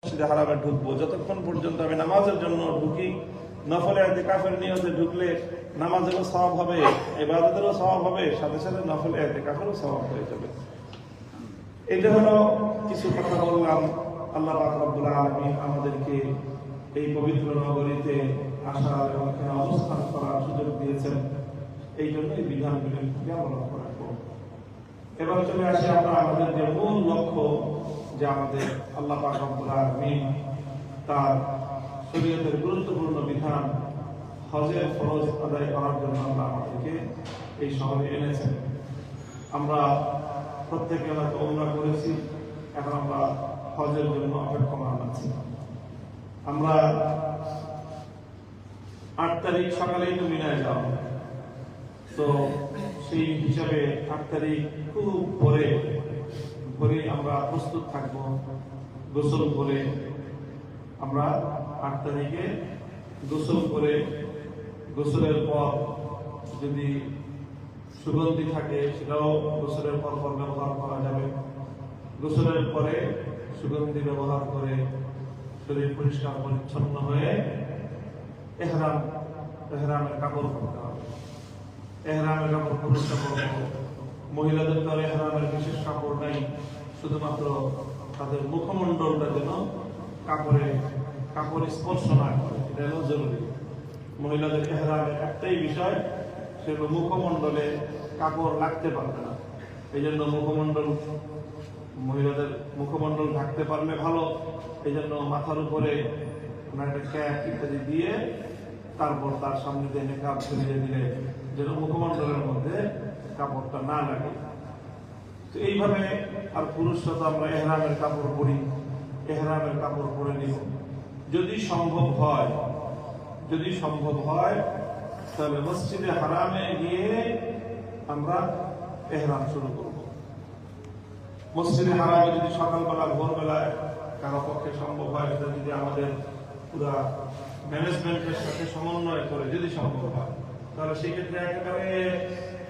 মসজিদে হারামে ঢুকবো যতক্ষণ পর্যন্ত আমি নামাজের জন্য ঢুকি, নফলে ইতিকাফের নিয়তে ঢুকলে নামাজেরও সওয়াব হবে, ইবাদতেরও সওয়াব হবে, সাথে সাথে নফলে ইতিকাফেরও সওয়াব হয়ে যাবে। এটা হলো কিছু কথা বললাম। আল্লাহ পাক রব্বুল আলামিন আমাদেরকে এই পবিত্র নগরীতে আসার এবং এখানে অবস্থান করার সুযোগ দিয়েছেন, এই জন্য এই বিধানগুলি আমরা লক্ষ্য রাখবো। এবার চলে আসি আমরা আমাদের যে মূল লক্ষ্য, যে আমাদের আল্লাহ পাক রব্বুল আলামিন তার শরীয়তের গুরুত্বপূর্ণ বিধান হজের ফরজ আদায় করার জন্য আল্লাহ আমাদেরকে এই শহরে এনেছেন। আমরা প্রত্যেকে হয়তো উমরা করেছি, এখন আমরা হজের জন্য অপেক্ষমান আছি। আমরা 8 তারিখ সকালেই তো মিনায় যাওয়া, তো সেই হিসাবে 8 তারিখ খুব ভোরে আমরা প্রস্তুত থাকবো। গোসল করে আমরা 8 তারিখে গোসল করে, গোসলের পর যদি সুগন্ধি থাকে সেটাও গোসলের পর ব্যবহার করা যাবে। গোসলের পরে সুগন্ধি ব্যবহার করে শরীর পরিষ্কার পরিচ্ছন্ন হয়ে এহরামের কাপড় পরতে হবে। এহরামের কাপড় পুরুষরা পরবে, মহিলাদের তো এহরামের বিশেষ কাপড় নাই, শুধুমাত্র তাদের মুখমণ্ডলটা যেন কাপড় স্পর্শ না করে, এটা হলো জরুরি। মহিলাদের এহরামের একটাই বিষয়, সেগুলো মুখমণ্ডলে কাপড় লাগতে পারবে না। এই জন্য মহিলাদের মুখমণ্ডল ঢাকতে পারলে ভালো। এই জন্য মাথার উপরে একটা ক্যাপ ইত্যাদি দিয়ে তারপর তার সামনে দিয়ে মেকআপ ঝুলিয়ে দিলে যেন মুখমণ্ডলের মধ্যে কাপড়টা না লাগে। তো এইভাবে আর পুরুষরা তো আমরা এহরামের কাপড় পরি, এহরামের কাপড় পরে নিব। যদি সম্ভব হয় তাহলে মসজিদে হারামে গিয়ে আমরা এহরাম শুরু করব। মসজিদে হারামে যদি সকালবেলা ভোরবেলায় কারো পক্ষে সম্ভব হয়, সেটা যদি আমাদের পুরা ম্যানেজমেন্টের সাথে সমন্বয় করে যদি সম্ভব হয়, তাহলে সেক্ষেত্রে একেবারে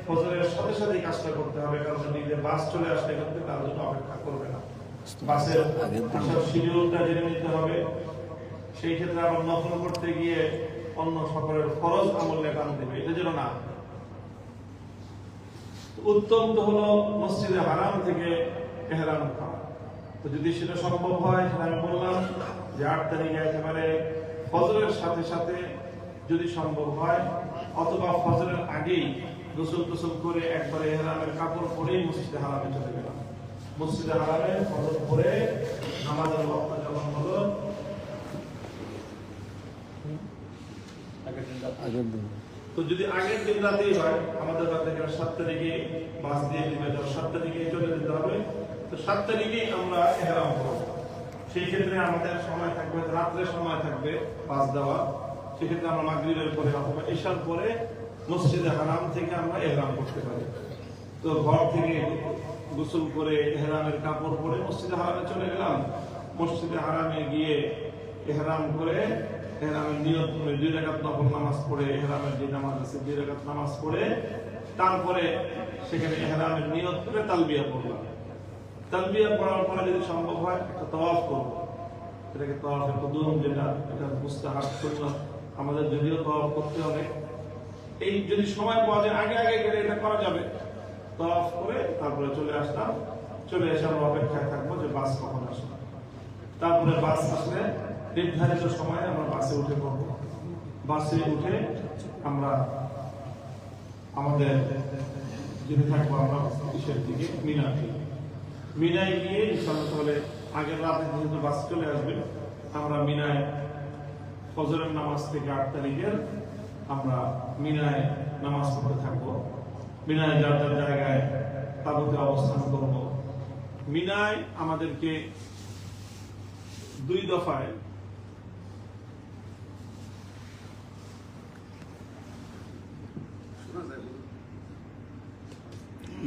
ফজরের সাথে সাথে কাজটা করতে হবে। কারণ নিজের বাস চলে আসলে কিন্তু তার জন্য অপেক্ষা করবে না, বাসের আসার শিডিউলটা জেনে নিতে হবে। সেই ক্ষেত্রে আবার নফল করতে গিয়ে অন্য সকলের ফরজ আমলে কান দেবে, এটা যেন না। উত্তম তো হলো মসজিদে হারাম থেকে এহরাম করা। তো যদি সেটা সম্ভব হয়, সেটা আমি বললাম যে 8 তারিখে একেবারে ফজরের সাথে সাথে যদি সম্ভব হয়, অথবা ফজরের আগেই গোসল করে একবারে এহরামের কাপড় পরেই মসজিদে হারামে চলে গেলাম। মসজিদে হারামে ফজর পরে নামাজের ওয়াক্ত যখন হলো, তো যদি আগের দিন রাতেই হয়, আমাদের রাতে 7 তারিখে বাস দিয়ে দিবে, 7 তারিখে চলে যেতে হবে। তো 7 তারিখেই আমরা এহরাম করব। সেই ক্ষেত্রে আমাদের সময় থাকবে, রাত্রে সময় থাকবে বাস দেওয়া। সেক্ষেত্রে আমরা মাগরিবের পরে অথবা ইশার পরে মসজিদে হারাম থেকে আমরা এহরাম করতে পারি। তো ঘর থেকে গোসল করে এহরামের কাপড় পরে মসজিদে হারামে চলে গেলাম। মসজিদে হারামে গিয়ে এহরাম করে, এহরামের নিয়ত করে 2 রাকাত নফল নামাজ পড়ে, এহরামের যে নামাজ আছে 2 রাকাত নামাজ পড়ে, তারপরে সেখানে এহরামের নিয়ত করে তালবিয়া পড়লাম। তালবিয়া পড়ার পরে যদি সম্ভব হয় একটা তাওয়াফ করব, এটাকে তাওয়াফে কুদুম, যেটা এটা মুস্তাহাব সুন্নাত। আমাদের যদিও তাওয়াফ করতে হবে, এই যদি সময় পাওয়া যায় আগে গেলে এটা করা যাবে। তাওয়াফ করে তারপরে চলে আসলাম। চলে এসে আমরা অপেক্ষায় থাকবো যে বাস কখন আসবে। তারপরে বাস আসলে নির্ধারিত সময়ে আমরা বাসে উঠে পড়বো। বাসে উঠে আমরা আমাদের যেতে থাকবো আমরা কিসের দিকে, মিনায় গিয়ে ইনশাআল্লাহ তাহলে আগের রাতে যেহেতু বাস চলে আসবে, আমরা মিনায় ফজরের নামাজ থেকে 8 তারিখের আমরা মিনায় নামাজ পড়তে থাকবো। মিনায় যার জায়গায় তাঁবুতে অবস্থান করব। মিনায় আমাদেরকে 2 দফায়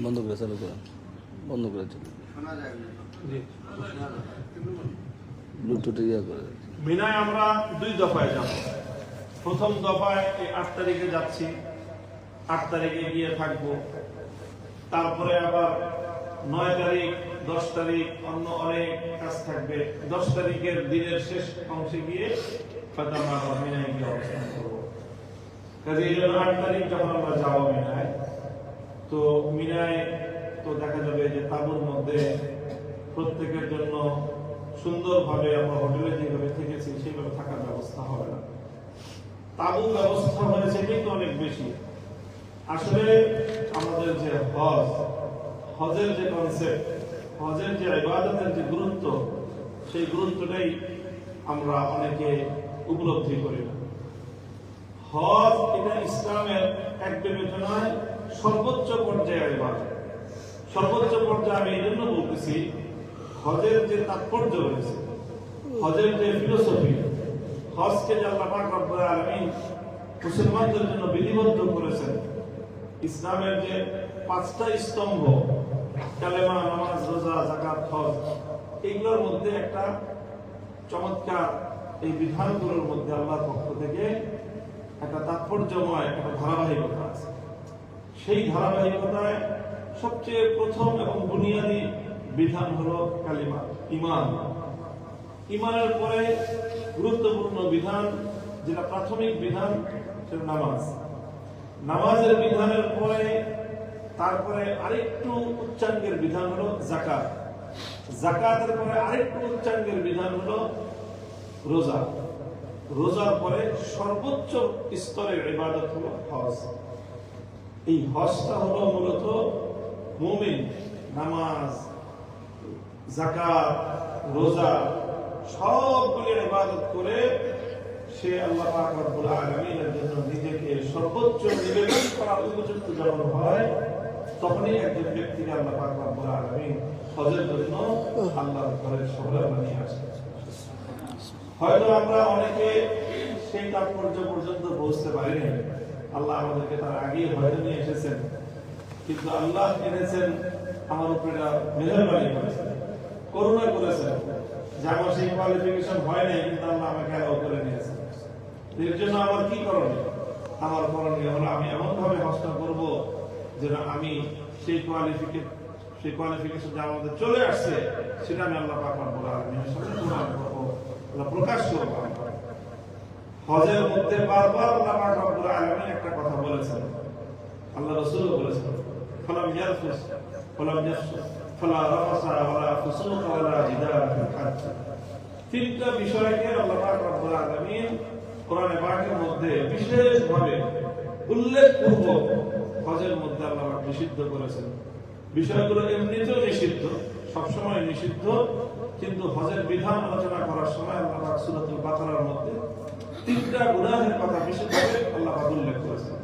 বন্ধ করে চালু করা, বন্ধ করে চালু, ব্লুটুথ ইয়া করে। মিনায় আমরা 2 দফায় যাব। প্রথম দফায় এই 8 তারিখে যাচ্ছি, 8 তারিখে গিয়ে থাকবো। তারপরে আবার 9 তারিখ 10 তারিখ অন্য অনেক কাজ থাকবে, 10 তারিখের দিনের শেষ অংশে গিয়ে হয়তো আমরা মিনায় গিয়ে অবস্থান করবো। কাজে এই জন্য 8 তারিখ যখন আমরা যাবো মিনায়, তো মিনায় তো দেখা যাবে যে তাঁবুর মধ্যে প্রত্যেকের জন্য সুন্দরভাবে আমরা হোটেলে যেভাবে থেকেছি সেইভাবে থাকার ব্যবস্থা হবে না। তাঁবু ব্যবস্থা হয়েছে কিন্তু অনেক বেশি। আসলে আমাদের যে হজের যে কনসেপ্ট, হজের যে ইবাদতের যে গুরুত্ব, সেই গুরুত্বটাই আমরা অনেকে উপলব্ধি করি না। হজ এটা ইসলামের এক বিবেচনায় সর্বোচ্চ পর্যায়ের ইবাদত। সর্বোচ্চ পর্যায়ে আমি এই জন্য বলতেছি, হজের যে তাৎপর্য রয়েছে, হজের যে ফিলোসফি, হজকে যে আল্লাহ পাক রব্বুল আলামিন মুসলমানদের জন্য বিধিবদ্ধ করেছেন, ইসলামের যে 5টা স্তম্ভ কালেমা, নামাজ, রোজা, যাকাত, হজ, এগুলোর মধ্যে একটা চমৎকার এই বিধানগুলোর মধ্যে আল্লাহর পক্ষ থেকে একটা তাৎপর্যময় একটা ধারাবাহিকতা আছে। সেই ধারাবাহিকতায় সবচেয়ে প্রথম এবং বুনিয়াদী বিধান হলো কালিমা, ঈমান। ঈমানের পরে গুরুত্বপূর্ণ বিধান, যেটা প্রাথমিক বিধান, সেটা নামাজ। নামাজের বিধানের পরে তারপরে আরেকটু উচ্চাঙ্গের বিধান হলো যাকাত। যাকাতের পরে আরেকটু উচ্চাঙ্গের বিধান হলো রোজা। রোজার পরে সর্বোচ্চ স্তরের ইবাদত হলো হজ। এই হজটা হলো মূলত মুমিন নামাজ, যাকাত, রোজা সবগুলি ইবাদত করে সে আল্লাহ পাক রব্বুল আলামিনের জন্য নিজেকে সর্বোচ্চ নিবেদন করার উপযুক্ত যখন হয়, তখনই একজন ব্যক্তিকে আল্লাহ পাক রব্বুল আলামিন হজের জন্য আল্লাহর ঘরের শহরে বানিয়ে আসে। হয়তো আমরা অনেকে সেই তাৎপর্য পর্যন্ত পৌঁছতে পারিনি, আল্লাহ আমাদেরকে তার আগেই হয়তো নিয়ে এসেছেন, কিন্তু আল্লাহ এনেছেন আমার উপরে মেহেরবানি করেছেন, করুণা করেছেন যে আমার সেই কোয়ালিফিকেশন হয় নাই, কিন্তু আল্লাহ আমাকে অ্যালাউ করে নিয়েছেন। এর জন্য আমার কি করণীয়? আমার করণীয় হলো আমি এমন ভাবে হজটা করব যেন আমি সেই কোয়ালিফিকেশন যা আমাদের চলে আসছে সেটা আমি আল্লাহ পাক রব্বুল আলামিনের সামনে প্রমাণ করব, প্রকাশ করব। হজের মধ্যে বারবার আল্লাহ পাক রব্বুল আলামিন একটা কথা বলেছেন, আল্লাহ রাসূল বলেছেন, ফালাম ইয়ারফুস ফালাম ইয়াফসুস ফালা রাফাসা ওয়ালা ফুসুকা ওয়ালা জিদালা ফিল হজ্জ। তিনটা বিষয়কে আল্লাহ পাক রব্বুল আলামিন কোরআনে পাকের মধ্যে বিশেষভাবে উল্লেখপূর্বক হজের মধ্যে আল্লাহ পাক নিষিদ্ধ করেছেন। বিষয়গুলো এমনিতেও নিষিদ্ধ, সবসময় নিষিদ্ধ, কিন্তু হজের বিধান আলোচনা করার সময় আল্লাহ পাক সূরাতুল বাকারার মধ্যে 3টা গুনাহের কথা বিশেষভাবে আল্লাহ পাক উল্লেখ করেছেন,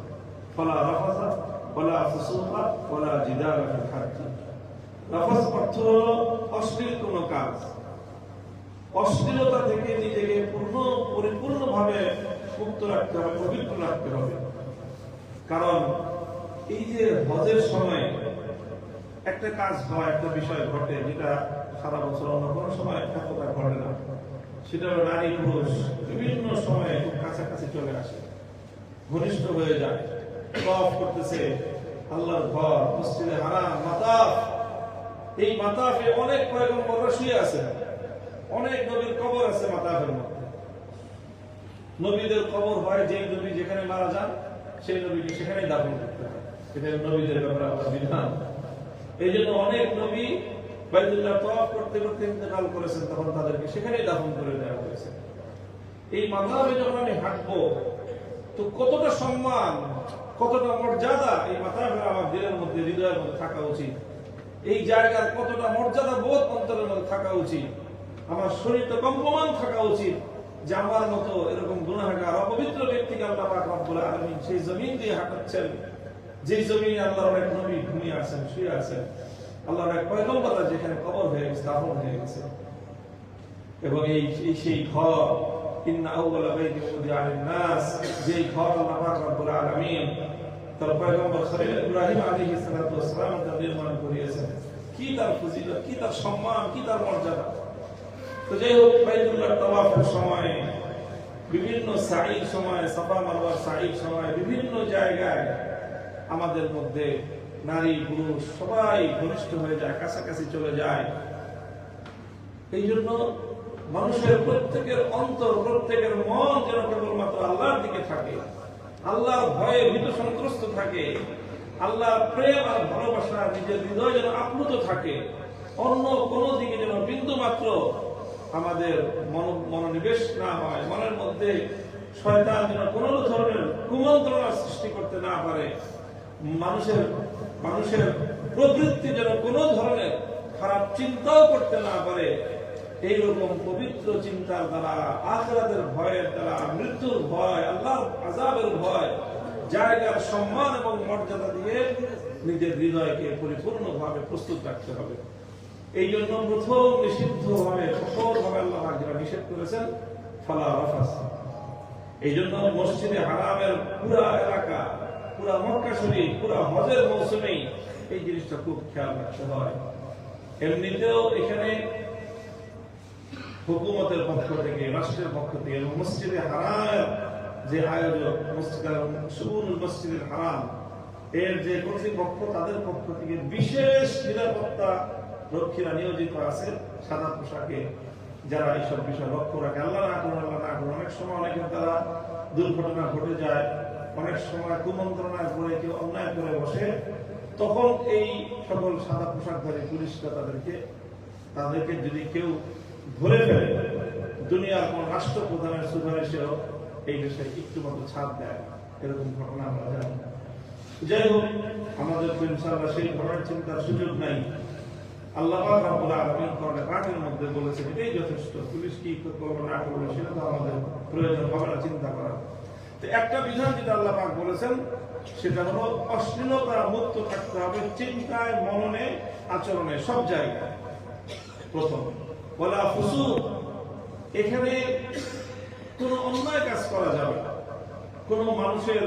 ফালা রাফাসা ওয়ালা ফুসুকা ওয়ালা জিদালা ফিল হজ্জ। রাফাস অর্থ হলো অশ্লীল কোনো কাজ, অশ্লীলতা থেকে নিজেকে পরিপূর্ণভাবে মুক্ত রাখতে হবে, পবিত্র রাখতে হবে। কারণ এই যে হজের সময় একটা কাজ হয়, একটা বিষয় ঘটে যেটা সারা বছর অন্য কোনো সময় এতটা ঘটে না, সেটা হলো নারী পুরুষ বিভিন্ন সময়ে খুব কাছাকাছি চলে আসে, ঘনিষ্ঠ হয়ে যায়, তওয়াফ করতেছে আল্লাহর ঘর, মসজিদে হারাম, মাতাফ। এই মাতাফে অনেক পয়গম্বররা শুয়ে আছে, অনেক নবীর কবর আছে মাতাফের মধ্যে। নবীদের কবর হয়, যে নবী যেখানে মারা যান সেই নবীকে সেখানেই দাফন করতে হয়, এটা নবীদের ব্যাপারে আল্লাহর বিধান। এই জন্য অনেক নবী বাইতুল্লাহ তওয়াফ করতে করতে ইন্তেকাল করেছেন, তখন তাদেরকে সেখানেই দাফন করে দেওয়া হয়েছে। এই মাতাফে যখন আমি হাঁটবো, তো কতটা সম্মান, কতটা মর্যাদা এই মাতাফের আমার দিলের মধ্যে, হৃদয়ের মধ্যে থাকা উচিত। এই জায়গার কতটা মর্যাদা বোধ অন্তরের মধ্যে থাকা উচিত, আমার শরীরটা কম্পমান থাকা উচিত যে আমার মতো এরকম গুনাহগার অপবিত্র ব্যক্তিকে আল্লাহ পাক রব্বুল আলামিন সেই জমিন দিয়ে হাঁটাচ্ছেন, যে জমিনে আল্লাহর অনেক নবী ঘুমিয়ে আছেন, শুয়ে আছেন, আল্লাহর এক পয়গম্বররা যেখানে কবর হয়ে গেছে, দাফন হয়ে গেছে। এবং এই সেই ঘর, ইন্না আউওয়ালা বাইতিন উযিআ লিন-নাস, যে ঘর আল্লাহ পাক রব্বুল আলামিন তার পয়গম্বর খলিল ইব্রাহিম আলাইহিস সালাতু ওয়াস সালাম তার নির্মাণ করিয়েছেন, কি তার ফজিলত, কি তার সম্মান, কি তার মর্যাদা। তো যাই হোক, বাইতুল্লাহ তাওয়াফের সময়, বিভিন্ন সাঈর সময়, সাফা মারওয়ার সাঈর সময়, বিভিন্ন জায়গায় আমাদের মধ্যে নারী পুরুষ সবাই ঘনিষ্ঠ হয়ে যায়, কাছাকাছি চলে যায়। এই জন্য মানুষের প্রত্যেকের অন্তর, প্রত্যেকের মন যেন কেবলমাত্র আল্লাহর দিকে থাকে, আল্লাহর ভয়ে ভীত সন্ত্রস্ত থাকে, আল্লাহর প্রেম আর ভালোবাসা নিজের হৃদয় যেন আপ্লুত থাকে। অন্য কোনো দিকে যেন বিন্দু মাত্র আমাদের মনোনিবেশ না হয়, মনের মধ্যে শয়তান যেন কোনো ধরনের কুমন্ত্রণা সৃষ্টি করতে না পারে, মানুষের প্রবৃত্তি যেন কোনো ধরনের খারাপ চিন্তাও করতে না পারে। এইরকম পবিত্র চিন্তার দ্বারা, আখিরাতের ভয়ের দ্বারা, মৃত্যুর ভয়, আল্লাহর আযাবের ভয় জায়গার সম্মান এবং মর্যাদা দিয়ে নিজের হৃদয়কে পরিপূর্ণভাবে প্রস্তুত রাখতে হবে। এই জন্য প্রথম নিষিদ্ধভাবে, কঠোরভাবে আল্লাহ যেটা নিষেধ করেছেন, ফালা রাফাস। এই জন্য মসজিদে হারামের পুরা এলাকা, পুরা মক্কা শরীফ, পুরা হজের মৌসুমেই এই জিনিসটা খুব খেয়াল রাখতে হয়। এমনিতেও এখানে হুকুমতের পক্ষ থেকে, রাষ্ট্রের পক্ষ থেকে এবং মসজিদে হারামের যে আয়োজক, মসজিদুল হারাম এর যে কর্তৃপক্ষ, তাদের পক্ষ থেকে বিশেষ নিরাপত্তা রক্ষীরা নিয়োজিত আছে সাদা পোশাকে, যারা এইসব বিষয় লক্ষ্য রাখে। আল্লাহ না করুন, আল্লাহ না করুন, অনেক সময় অনেকের দ্বারা দুর্ঘটনা ঘটে যায়, অনেক সময় কুমন্ত্রণায় পড়ে কেউ অন্যায় করে বসে, তখন এই সকল সাদা পোশাকধারী পুলিশরা তাদেরকে যদি কেউ ধরে ফেলে, দুনিয়ার কোন রাষ্ট্রপ্রধানের সুপারিশেও এই বিষয়ে একটু মতো ছাড় দেয়, এরকম ঘটনা আমরা জানি। যাই হোক, আমাদের তো ইনশাআল্লাহ সেই ধরনের চিন্তার সুযোগ নাই। আল্লাহ পাক রব্বুল আলামিন কোরআনে পাকের মধ্যে বলেছেন এটাই যথেষ্ট। পুলিশ কি করবে না করবে সেটা তো আমাদের প্রয়োজন হবে না চিন্তা করার। তো একটা বিধান যেটা আল্লাহ পাক বলেছেন সেটা হলো অশ্লীলতা মুক্ত থাকতে হবে চিন্তায়, মননে, আচরণে, সব জায়গায়। প্রথম ওয়ালা ফুসুক, এখানে কোনো অন্যায় কাজ করা যাবে না, কোনো মানুষের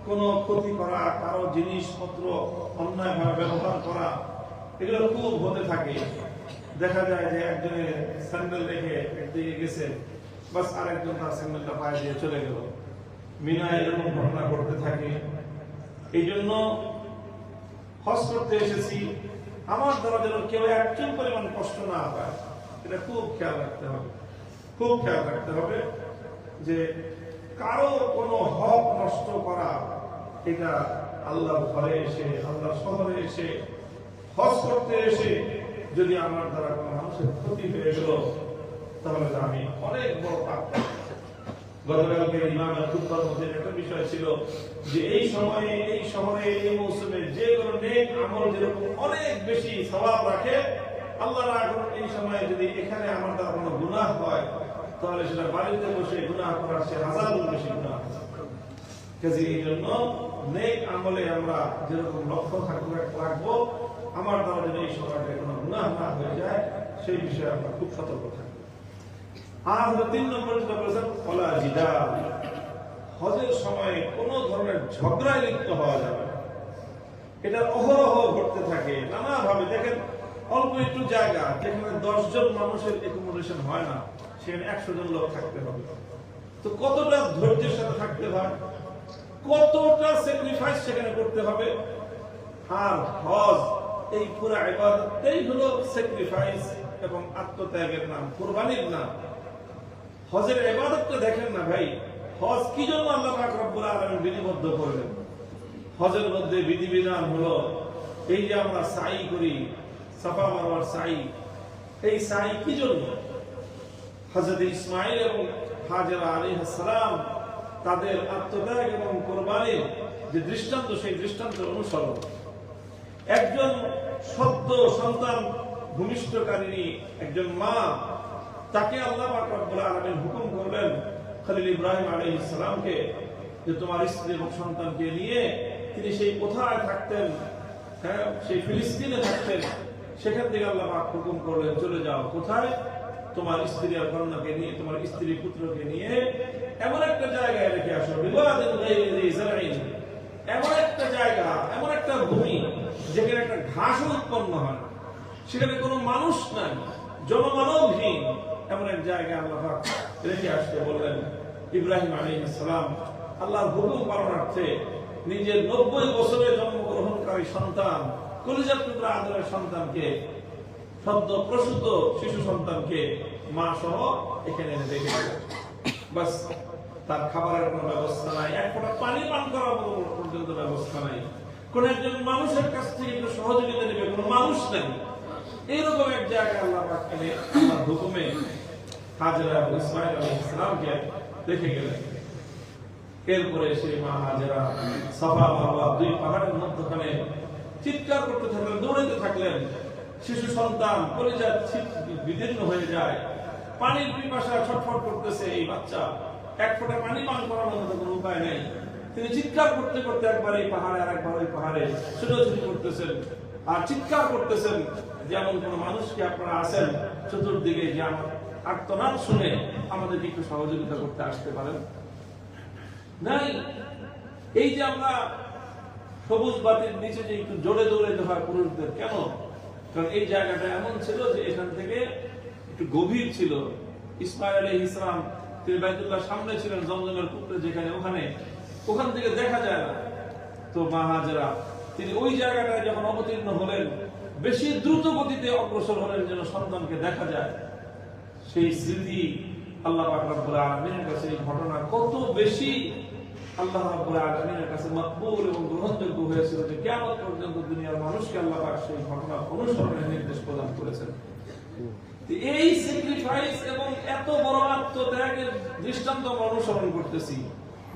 কোনো ক্ষতি করা, কারো জিনিসপত্র অন্যায়ভাবে ব্যবহার করা, এগুলো খুব হতে থাকে। দেখা যায় যে একজনের স্যান্ডেল রেখে একদিকে গেছে, বাস আরেকজন তার স্যান্ডেলটা পায়ে দিয়ে চলে গেল। মিনায় এরকম ঘটনা ঘটতে থাকে। এই জন্য হজ করতে এসেছি, আমার দ্বারা যেন কেউ একজন পরিমাণ কষ্ট না পায়, এটা খুব খেয়াল রাখতে হবে, খুব খেয়াল রাখতে হবে যে কারো কোনো হক নষ্ট করা, এটা আল্লাহর ঘরে এসে, আল্লাহর শহরে এসে, হজ করতে এসে যদি আমার দ্বারা কোনো মানুষের ক্ষতি হয়ে গেল, তাহলে আমি অনেক বড় পাপ করব। গতকালকে ইমামের খুতবার মধ্যে একটা বিষয় ছিল যে এই সময়ে, এই শহরে, এই মৌসুমে যে কোনো নেক আমল যেরকম অনেক বেশি সওয়াব রাখে, আল্লাহ না করুন এই সময়ে যদি এখানে আমার দ্বারা কোনো গুনাহ হয়, তাহলে সেটা বাড়িতে বসে গুনাহ করার সে হাজার গুণ বেশি গুনাহ। কাজে এই জন্য নেক আমলে আমরা যেরকম লক্ষ্য রাখবো, আমার দ্বারা যদি এই সময়টা কোনো গুনাহ না হয়ে যায়, সেই বিষয়ে আমরা খুব সতর্ক থাকবো। আর 3 নম্বর যেটা বলেছেন ওয়ালা জিদাল, হজের সময় কোন ধরনের ঝগড়ায় লিপ্ত হওয়া যাবে না। এটা অহরহ ঘটতে থাকে নানাভাবে। দেখেন, অল্প একটু জায়গা যেখানে 10 জন মানুষের অ্যাকোমোডেশন হয় না, সেখানে 100 জন লোক থাকতে হবে। তো কতটা ধৈর্যের সাথে থাকতে হয়, কতটা স্যাক্রিফাইস সেখানে করতে হবে। আর হজ এই পুরো ইবাদতটাই হলো স্যাক্রিফাইস এবং আত্মত্যাগের নাম, কুরবানির নাম। হজের ইবাদতটা দেখেন না ভাই, হজ কি জন্য আল্লাহ পাক রব্বুল আলামিন বিধিবদ্ধ করলেন। হজের মধ্যে বিধিবিধান হলো এই যে আমরা সাই করি, সাফা মারওয়ার সাই, এই সাই কি জন্য? হযরত ইসমাঈল এবং হাজেরা আলাইহিস সালাম তাদের আত্মত্যাগ এবং কুরবানির যে দৃষ্টান্ত, সেই দৃষ্টান্তের অনুসরণ। একজন সদ্য সন্তান ভূমিষ্ঠকারিণী একজন মা, তাকে আল্লাহ পাক রব্বুল আলামিন হুকুম করলেন খলিল ইব্রাহিম আলাইহিস সালামকে যে তোমার স্ত্রী এবং সন্তানকে নিয়ে তিনি সেই কোথায় থাকতেন, হ্যাঁ, সেই ফিলিস্তিনে থাকতেন, সেখান থেকে আল্লাহ পাক হুকুম করলেন চলে যাও কোথায়? তোমার স্ত্রী আর কন্যাকে নিয়ে, তোমার স্ত্রী পুত্রকে নিয়ে এমন একটা জায়গায় রেখে আসো, বিওয়াদিন গায়রি যী যারঈন, এমন একটা জায়গা, এমন একটা ভূমি যেখানে একটা ঘাসও উৎপন্ন হয় না, সেখানে কোনো মানুষ নাই, জনমানবহীন এমন এক জায়গায় আল্লাহ পাক রেখে আসতে বললেন। ইব্রাহিম আলাইহিস সালাম আল্লাহর হুকুম পালনার্থে নিজের 90 বছরে জন্মগ্রহণকারী সন্তান, কলিজার টুকরা আদরের সন্তানকে, সদ্য প্রসূত শিশু সন্তানকে মা সহ এখানে এনে রেখে দিলেন। বাস, তার খাবারের কোনো ব্যবস্থা নাই, এক ফোঁটা পানি পান করার পর্যন্ত ব্যবস্থা নাই, কোন একজন মানুষের কাছ থেকে একটু সহযোগিতা নেবে কোনো মানুষ নেই। এইরকম এক জায়গায় আল্লাহ পাক এনে আল্লাহর হুকুমে হাজেরা এবং ইসমাঈল আলাইহিস সালামকে রেখে গেলেন। এরপরে সেই মা হাজেরা সাফা মারওয়া দুই পাহাড়ের মধ্যখানে চিৎকার করতে থাকলেন, দৌড়াতে থাকলেন। শিশু সন্তান কলিজা বিদীর্ণ হয়ে যায়, পানির পিপাসা ছটফট করতেছে এই বাচ্চা, এক ফোঁটা পানি পান করার মতো কোনো উপায় নেই। তিনি চিৎকার করতে করতে একবার এই পাহাড়ে আর একবার ওই পাহাড়ে ছোটাছুটি করতেছেন আর চিৎকার করতেছেন, যেমন কোন মানুষকে আপনারা আছেন চতুর্দিকে যে আমার আর্তনাদ শুনে আমাদেরকে একটু সহযোগিতা করতে আসতে পারেন নাই। এই যে আমরা সবুজ বাতির নিচে যে একটু জোরে দৌড়াইতে হয় পুরুষদের, কেন? কারণ এই জায়গাটা এমন ছিল যে এখান থেকে একটু গভীর ছিল। ইসমাঈল আলাইহিস সালাম তিনি বাইতুল্লাহ সামনে ছিলেন, জমজমের পুকুরে যেখানে, ওখান থেকে দেখা যায় না। তো মা হাজেরা তিনি ওই জায়গাটায় যখন অবতীর্ণ হলেন, বেশি দ্রুত গতিতে অগ্রসর হলেন যেন সন্তানকে দেখা যায়। সেই স্মৃতি আল্লাহ পাক রব্বুল আলামিনের কাছে এই ঘটনা কত বেশি আল্লাহ রাব্বুল আলামিনের কাছে মকবুল এবং গ্রহণযোগ্য হয়েছিল যে কিয়ামত পর্যন্ত দুনিয়ার মানুষকে আল্লাহ পাক সেই ঘটনা অনুসরণের নির্দেশ প্রদান করেছেন। এই স্যাক্রিফাইস এবং এত বড় আত্মত্যাগের দৃষ্টান্ত আমরা অনুসরণ করতেছি।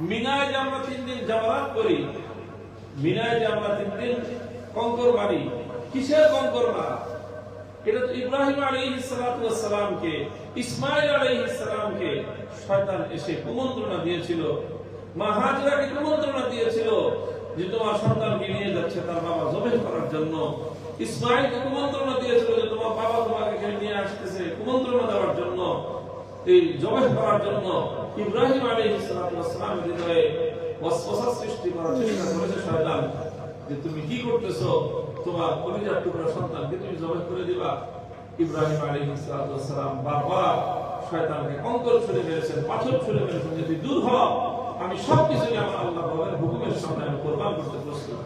মিনায় যে আমরা 3 দিন জামারাত করি, মিনায় যে আমরা 3 দিন কঙ্কর মারি, কিসের কঙ্কর মারা? এটা তো ইব্রাহিম আলাইহিস সালাতু ওয়াস সালামকে, ইসমাঈল আলাইহিস সালামকে শয়তান এসে কুমন্ত্রণা দিয়েছিল, মা হাজেরাকে কুমন্ত্রণা দিয়েছিল যে তোমার সন্তানকে নিয়ে যাচ্ছে তার বাবা জবেহ করার জন্য। ইসমাঈলকে কুমন্ত্রণা দিয়েছিল যে তোমার বাবা তোমাকে এখানে নিয়ে আসতেছে কুমন্ত্রণা দেওয়ার জন্য, এই জবেহ করার জন্য। ইব্রাহিম আলাইহিস সালাতু ওয়াস সালামের হৃদয়ে ওয়াসওয়াসা সৃষ্টি করার চেষ্টা করেছে শয়তান যে তুমি কি করতেছো, তোমার কলিজার টুকরা সন্তানকে তুমি জবেহ করে দিবা। ইব্রাহিম আলাইহিস সালাতু ওয়াস সালাম বারবার শয়তানকে কঙ্কর ছুঁড়ে মেরেছেন, পাথর ছুঁড়ে মেরেছেন যে তুই দূর হ, আমি সবকিছুকে আমার আল্লাহর হুকুমের সামনে আমি কোরবান করতে প্রস্তুত।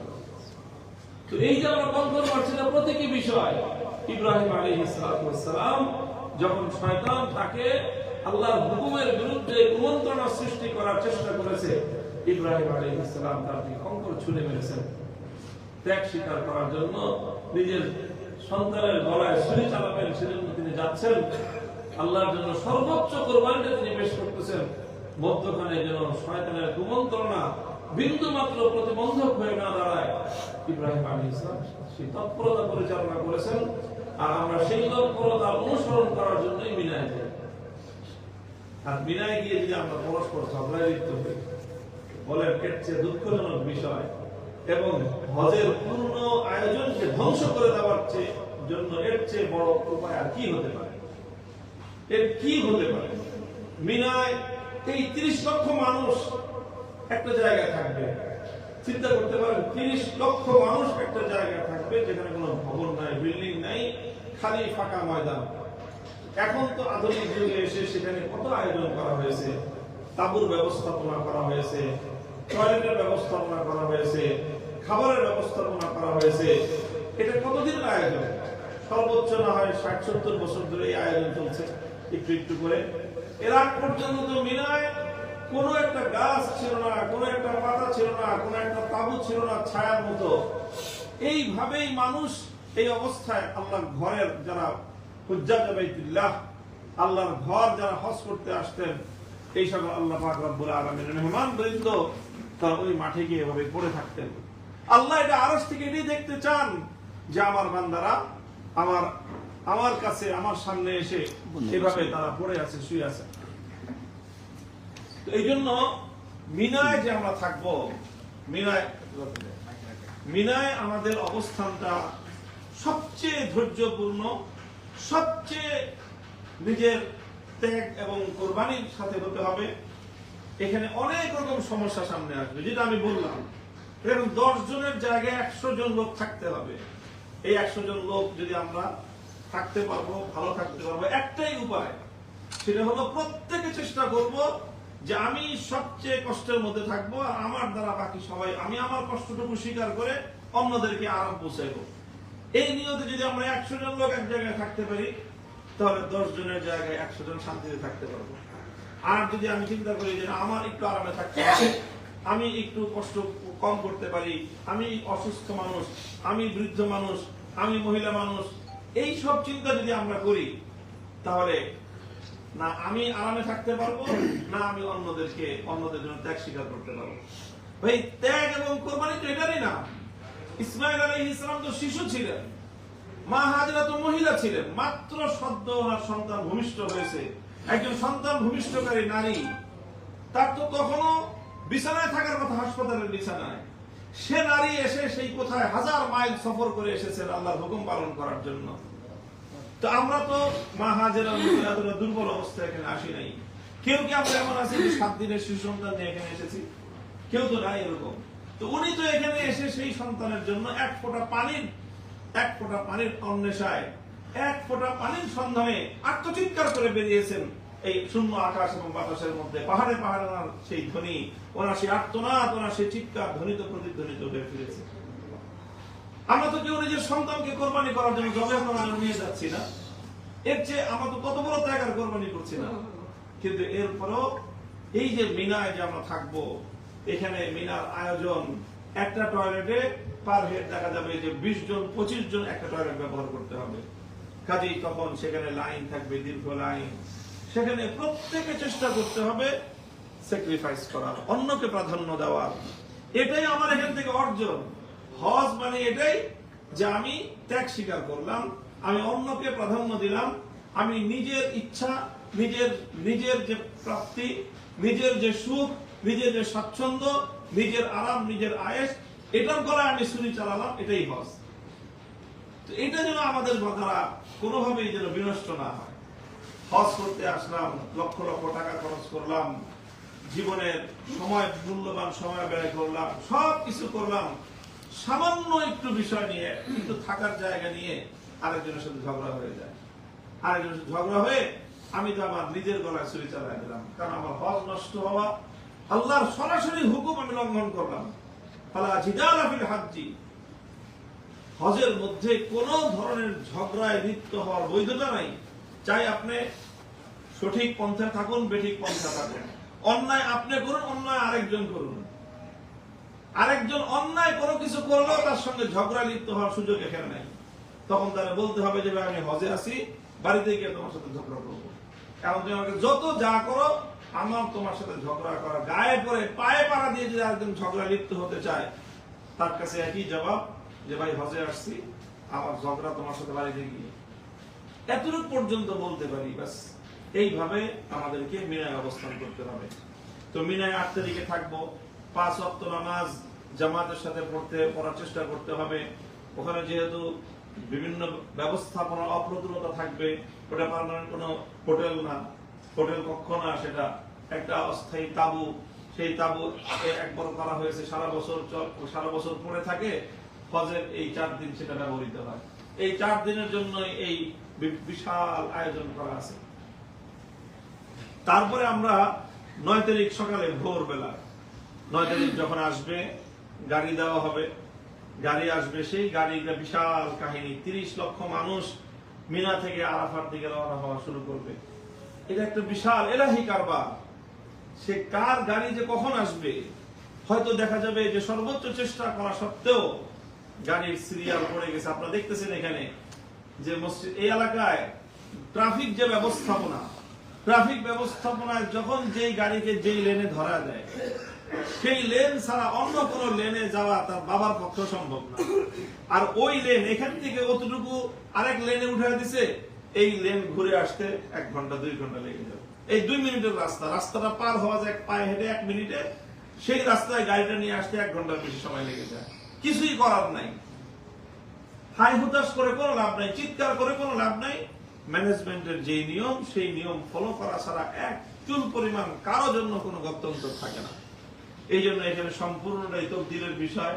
তো এই যে আমরা কঙ্কর মারছি না প্রতীকী বিষয়। ইব্রাহিম আলাইহিস সালাতু ওয়াস সালাম যখন শয়তান তাকে আল্লাহর হুকুমের বিরুদ্ধে কুমন্ত্রণা সৃষ্টি করার চেষ্টা করেছে, ইব্রাহিম আলাইহিস সালাম তাকে কঙ্কর ছুঁড়ে মেরেছেন ত্যাগ স্বীকার করার জন্য। নিজের সন্তানের গলায় ছুরি চালাবেন সেজন্য তিনি যাচ্ছেন, আল্লাহর জন্য সর্বোচ্চ কোরবানিটা তিনি পেশ করতেছেন। মধ্যখানে যেন শয়তানের কুমন্ত্রণা বিন্দু মাত্র প্রতিবন্ধক হয়ে না দাঁড়ায়, ইব্রাহিম আলাইহিস সালাম সেই তৎপরতা পরিচালনা করেছেন। আর আমরা সেই তৎপরতা অনুসরণ করার জন্যই মিনায় যাই। আর মিনায় গিয়ে যদি আমরা পরস্পর ঝগড়ায় লিপ্ত হই, বলেন এর চেয়ে দুঃখজনক বিষয় এবং হজের পূর্ণ আয়োজনকে ধ্বংস করে দেওয়ার জন্য এর চেয়ে বড় উপায় আর কি হতে পারে? এর কি হতে পারে? মিনায় এই 30 লক্ষ মানুষ একটা জায়গায় থাকবে। চিন্তা করতে পারেন, 30 লক্ষ মানুষ একটা জায়গায় থাকবে যেখানে কোনো ভবন নাই, বিল্ডিং নাই, খালি ফাঁকা ময়দান। এখন তো আধুনিক যুগে এসে সেখানে কত আয়োজন করা হয়েছে, তাঁবুর ব্যবস্থাপনা করা হয়েছে, টয়লেটের ব্যবস্থাপনা করা হয়েছে, খাবারের ব্যবস্থাপনা করা হয়েছে। এটা কতদিনের আয়োজন? সর্বোচ্চ না হয় 60-70 বছর ধরে এই আয়োজন চলছে একটু একটু করে। এর আগ পর্যন্ত তো মিনায় কোনো একটা গাছ ছিল না, কোনো একটা পাতা ছিল না, কোনো একটা তাঁবু ছিল না ছায়ার মতো। এইভাবেই মানুষ এই অবস্থায় আল্লাহর ঘরের যারা হুজ্জাত বাইতুল্লাহ, আল্লাহর ঘর যারা হজ করতে আসতেন, এই সকল আল্লাহ পাক রব্বুল আলামিনের মেহমান বৃন্দ তারা ওই মাঠে গিয়ে এভাবে পড়ে থাকতেন। আল্লাহ এটা আরশ থেকে এটাই দেখতে চান যে আমার বান্দারা আমার কাছে আমার সামনে এসে এভাবে তারা পড়ে আছে, শুয়ে আছে। এই জন্য মিনায় যে আমরা থাকবো, মিনায় আমাদের অবস্থানটা সবচেয়ে ধৈর্যপূর্ণ, সবচেয়ে নিজের ত্যাগ এবং কোরবানির সাথে হতে হবে। এখানে অনেক রকম সমস্যা সামনে আসবে, যেটা আমি বললাম। এরকম 10 জনের জায়গায় 100 জন লোক থাকতে হবে। এই 100 জন লোক যদি আমরা থাকতে পারবো, ভালো থাকতে পারবো, একটাই উপায়, সেটা হলো প্রত্যেকে চেষ্টা করব যে আমি সবচেয়ে কষ্টের মধ্যে থাকবো আর আমার দ্বারা বাকি সবাই, আমি আমার কষ্টটুকু স্বীকার করে অন্যদেরকে আরাম পৌঁছাইবো। এই নিয়তে যদি আমরা 100 জন লোক এক জায়গায় থাকতে পারি, তাহলে 10 জনের জায়গায় 100 জন শান্তিতে থাকতে পারবো। আর যদি আমি চিন্তা করি যে না, আমার একটু আরামে থাকতে হবে, আমি একটু কষ্ট কম করতে পারি, আমি অসুস্থ মানুষ, আমি বৃদ্ধ মানুষ, আমি মহিলা মানুষ, এই সব চিন্তা যদি আমরা করি, তাহলে না আমি আরামে থাকতে পারবো, না আমি অন্যদের জন্য ত্যাগ স্বীকার করতে পারবো। ভাই, ত্যাগ এবং কোরবানি তো এটারই না। ইসমাইল আলাইহিস সালাম তো শিশু ছিলেন, মা হাজরা তো মহিলা ছিলেন, মাত্র সদ্য ওনার সন্তান ভূমিষ্ঠ হয়েছে। একজন সন্তান ভূমিষ্ঠকারী নারী, তার তো তখনও বিছানায় থাকার কথা, হাসপাতালের বিছানায়। সে নারী এসে সেই কোথায় 1000 মাইল সফর করে এসেছেন আল্লাহর হুকুম পালন করার জন্য। তো আমরা তো মা হাজেরার মতো দুর্বল অবস্থায় এখানে আসি নাই। কেউ কি আমরা এমন আছি যে 7 দিনের শিশু সন্তান নিয়ে এখানে এসেছি? কেউ তো নাই এরকম। তো উনি তো এখানে এসে সেই সন্তানের জন্য এক ফোঁটা পানির অন্বেষায়, এক ফোঁটা পানির সন্ধানে আত্মচিৎকার করে বেরিয়েছেন এই শূন্য আকাশ এবং বাতাসের মধ্যে। পাহাড়ে পাহাড়ে ওনার সেই ধ্বনি, ওনার সেই আর্তনাদ, ওনার সেই চিৎকার ধ্বনিত প্রতিধ্বনিত হয়ে ফিরেছে। আমরা তো কেউ নিজের সন্তানকে কোরবানি করার জন্য জবাই করার জন্য নিয়ে যাচ্ছি না। এর চেয়ে আমরা তো কত বড় ত্যাগ আর কোরবানি করছি না। কিন্তু এরপরও এই যে মিনায় যে আমরা থাকবো, এখানে মিনার আয়োজন, একটা টয়লেটে পার হেড দেখা যাবে যে 20 জন 25 জন একটা টয়লেট ব্যবহার করতে হবে। কাজেই তখন সেখানে লাইন থাকবে, দীর্ঘ লাইন। সেখানে প্রত্যেকে চেষ্টা করতে হবে স্যাক্রিফাইস করার, অন্যকে প্রাধান্য দেওয়ার। এটাই আমার এখান থেকে অর্জন। হজ মানে এটাই যে আমি ত্যাগ স্বীকার করলাম, আমি অন্যকে প্রাধান্য দিলাম, আমি নিজের ইচ্ছা, নিজের যে প্রাপ্তি, নিজের যে সুখ, নিজের যে স্বাচ্ছন্দ্য, নিজের আরাম, নিজের আয়েশ, এটার গলায় আমি ছুরি চালালাম। এটাই হজ। তো এটা যেন আমাদের দ্বারা কোনোভাবেই যেন বিনষ্ট না হয়। হজ করতে আসলাম, লক্ষ লক্ষ টাকা খরচ করলাম, জীবনের সময়, মূল্যবান সময় ব্যয় করলাম, সব কিছু করলাম, সামান্য একটু বিষয় নিয়ে, কিন্তু থাকার জায়গা নিয়ে আরেকজনের সাথে ঝগড়া হয়ে যায়। আরেকজনের সাথে ঝগড়া হয়ে আমি তো আমার নিজের গলায় ছুরি চালাই দিলাম, কারণ আমার হজ নষ্ট হওয়া, আল্লাহর সরাসরি হুকুম আমি লঙ্ঘন করলাম। ফালা জিদালা ফিল হাজ্জি, হজের মধ্যে কোন ধরনের ঝগড়ায় লিপ্ত হওয়ার বৈধতা নাই। চাই আপনি সঠিক পন্থায় থাকুন, বেঠিক পন্থায় থাকুন, অন্যায় আপনি করুন, অন্যায় আরেকজন করুন। আরেকজন অন্যায় কোনো কিছু করলেও তার সঙ্গে ঝগড়া লিপ্ত হওয়ার সুযোগ এখানে নাই। তখন তারা বলতে হবে যে আমি হজে আসি, বাড়িতে গিয়ে তোমার সাথে ঝগড়া করবো। কারণ তুমি আমাকে যত যা করো, আমার তোমার সাথে ঝগড়া করা, গায়ে পড়ে পায়ে পাড়া দিয়ে যদি আরেকজন ঝগড়া লিপ্ত হতে চায়, তার কাছে একই জবাব যে ভাই হজে আসছি, আমার ঝগড়া তোমার সাথে বাড়িতে গিয়ে। এতটুকু পর্যন্ত বলতে পারি। ব্যাস এইভাবে আমাদেরকে মিনায় অবস্থান করতে হবে। তো মিনায় 8 তারিখে থাকবো। 5 ওয়াক্ত নামাজ জামাতের সাথে পড়ার চেষ্টা করতে হবে। ওখানে যেহেতু বিভিন্ন ব্যবস্থাপনা অপ্রতুলতা থাকবে, ওটা পার্মানেন্ট কোনো হোটেল না, হোটেল কক্ষ না, সেটা একটা অস্থায়ী তাবু। সেই তাবু একবার করা হয়েছে, সারা বছর পড়ে থাকে। হজের এই 4 দিন সেটা ব্যবহৃত হয়। এই 4 দিনের জন্য এই বিশাল আয়োজন করা আছে। তারপরে আমরা 9 তারিখ সকালে ভোরবেলা, 9 তারিখ যখন আসবে, গাড়ি দেওয়া হবে, গাড়ি আসবে, সেই গাড়িটা বিশাল কাহিনী। 30 লক্ষ মানুষ মিনা থেকে আরাফার দিকে রওনা হওয়া শুরু করবে। এটা একটা বিশাল এলাহি কারবার। সে কার গাড়ি যে কখন আসবে, হয়তো দেখা যাবে যে সর্বোচ্চ চেষ্টা করা সত্ত্বেও গাড়ির সিরিয়াল পড়ে গেছে। আপনারা দেখতেছেন এখানে যে মসজিদ, এই এলাকায় ট্রাফিক যে ব্যবস্থাপনায় যখন যেই গাড়িকে যেই লেনে ধরা দেয়, সেই লেন ছাড়া অন্য কোন লেনে যাওয়া তার বাবার পক্ষে সম্ভব না। আর ওই লেন এখান থেকে অতটুকু আরেক লেনে উঠে দিছে, এই লেন ঘুরে আসতে 1 ঘন্টা 2 ঘন্টা লেগে যাবে। এই 2 মিনিটের রাস্তাটা পার হওয়া যায় পায়ে হেঁটে 1 মিনিটে, সেই রাস্তায় গাড়িটা নিয়ে আসতে 1 ঘন্টার বেশি সময় লেগে যায়। কিছুই করার নাই, হাই হুতাশ করে কোনো লাভ নাই, চিৎকার করে কোনো লাভ নাই। ম্যানেজমেন্টের যে নিয়ম, সেই নিয়ম ফলো করা ছাড়া 1 চুল পরিমাণ কারো জন্য কোনো গত্যন্তর থাকে না। এই জন্য এখানে সম্পূর্ণটাই তকদিরের বিষয়।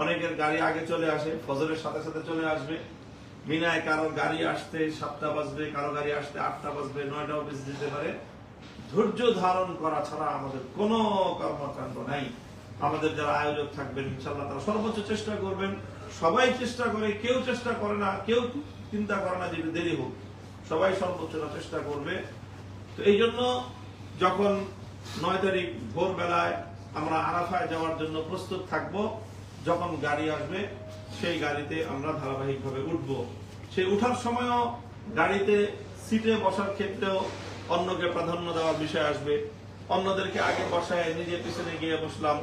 অনেকের গাড়ি আগে চলে আসে, ফজরের সাথে সাথে চলে আসবে। মিনায় কারো গাড়ি আসতে 7টা বাজবে, কারো গাড়ি আসতে 8টা বাজবে, 9টাও বেজে যেতে পারে। ধৈর্য ধারণ করা ছাড়া আমাদের কোনো কর্মকাণ্ড নাই। আমাদের যারা আয়োজক থাকবেন ইনশাআল্লাহ তারা সর্বোচ্চ চেষ্টা করবেন। সবাই চেষ্টা করে, কেউ চেষ্টা করে না, কেউ চিন্তা করে না যে দেরি হোক, সবাই সর্বোচ্চ চেষ্টা করবে। তো এই জন্য যখন 9 তারিখ ভোরবেলায় আমরা আরাফায় যাওয়ার জন্য প্রস্তুত থাকব, যখন গাড়ি আসবে সেই গাড়িতে আমরা ধারাবাহিকভাবে উঠব। সেই উঠার সময়ও গাড়িতে সিটে বসার ক্ষেত্রেও অন্যকে প্রাধান্য দেওয়ার বিষয় আসবে। অন্যদেরকে আগে বসায় নিজে পিছনে গিয়ে বসলাম,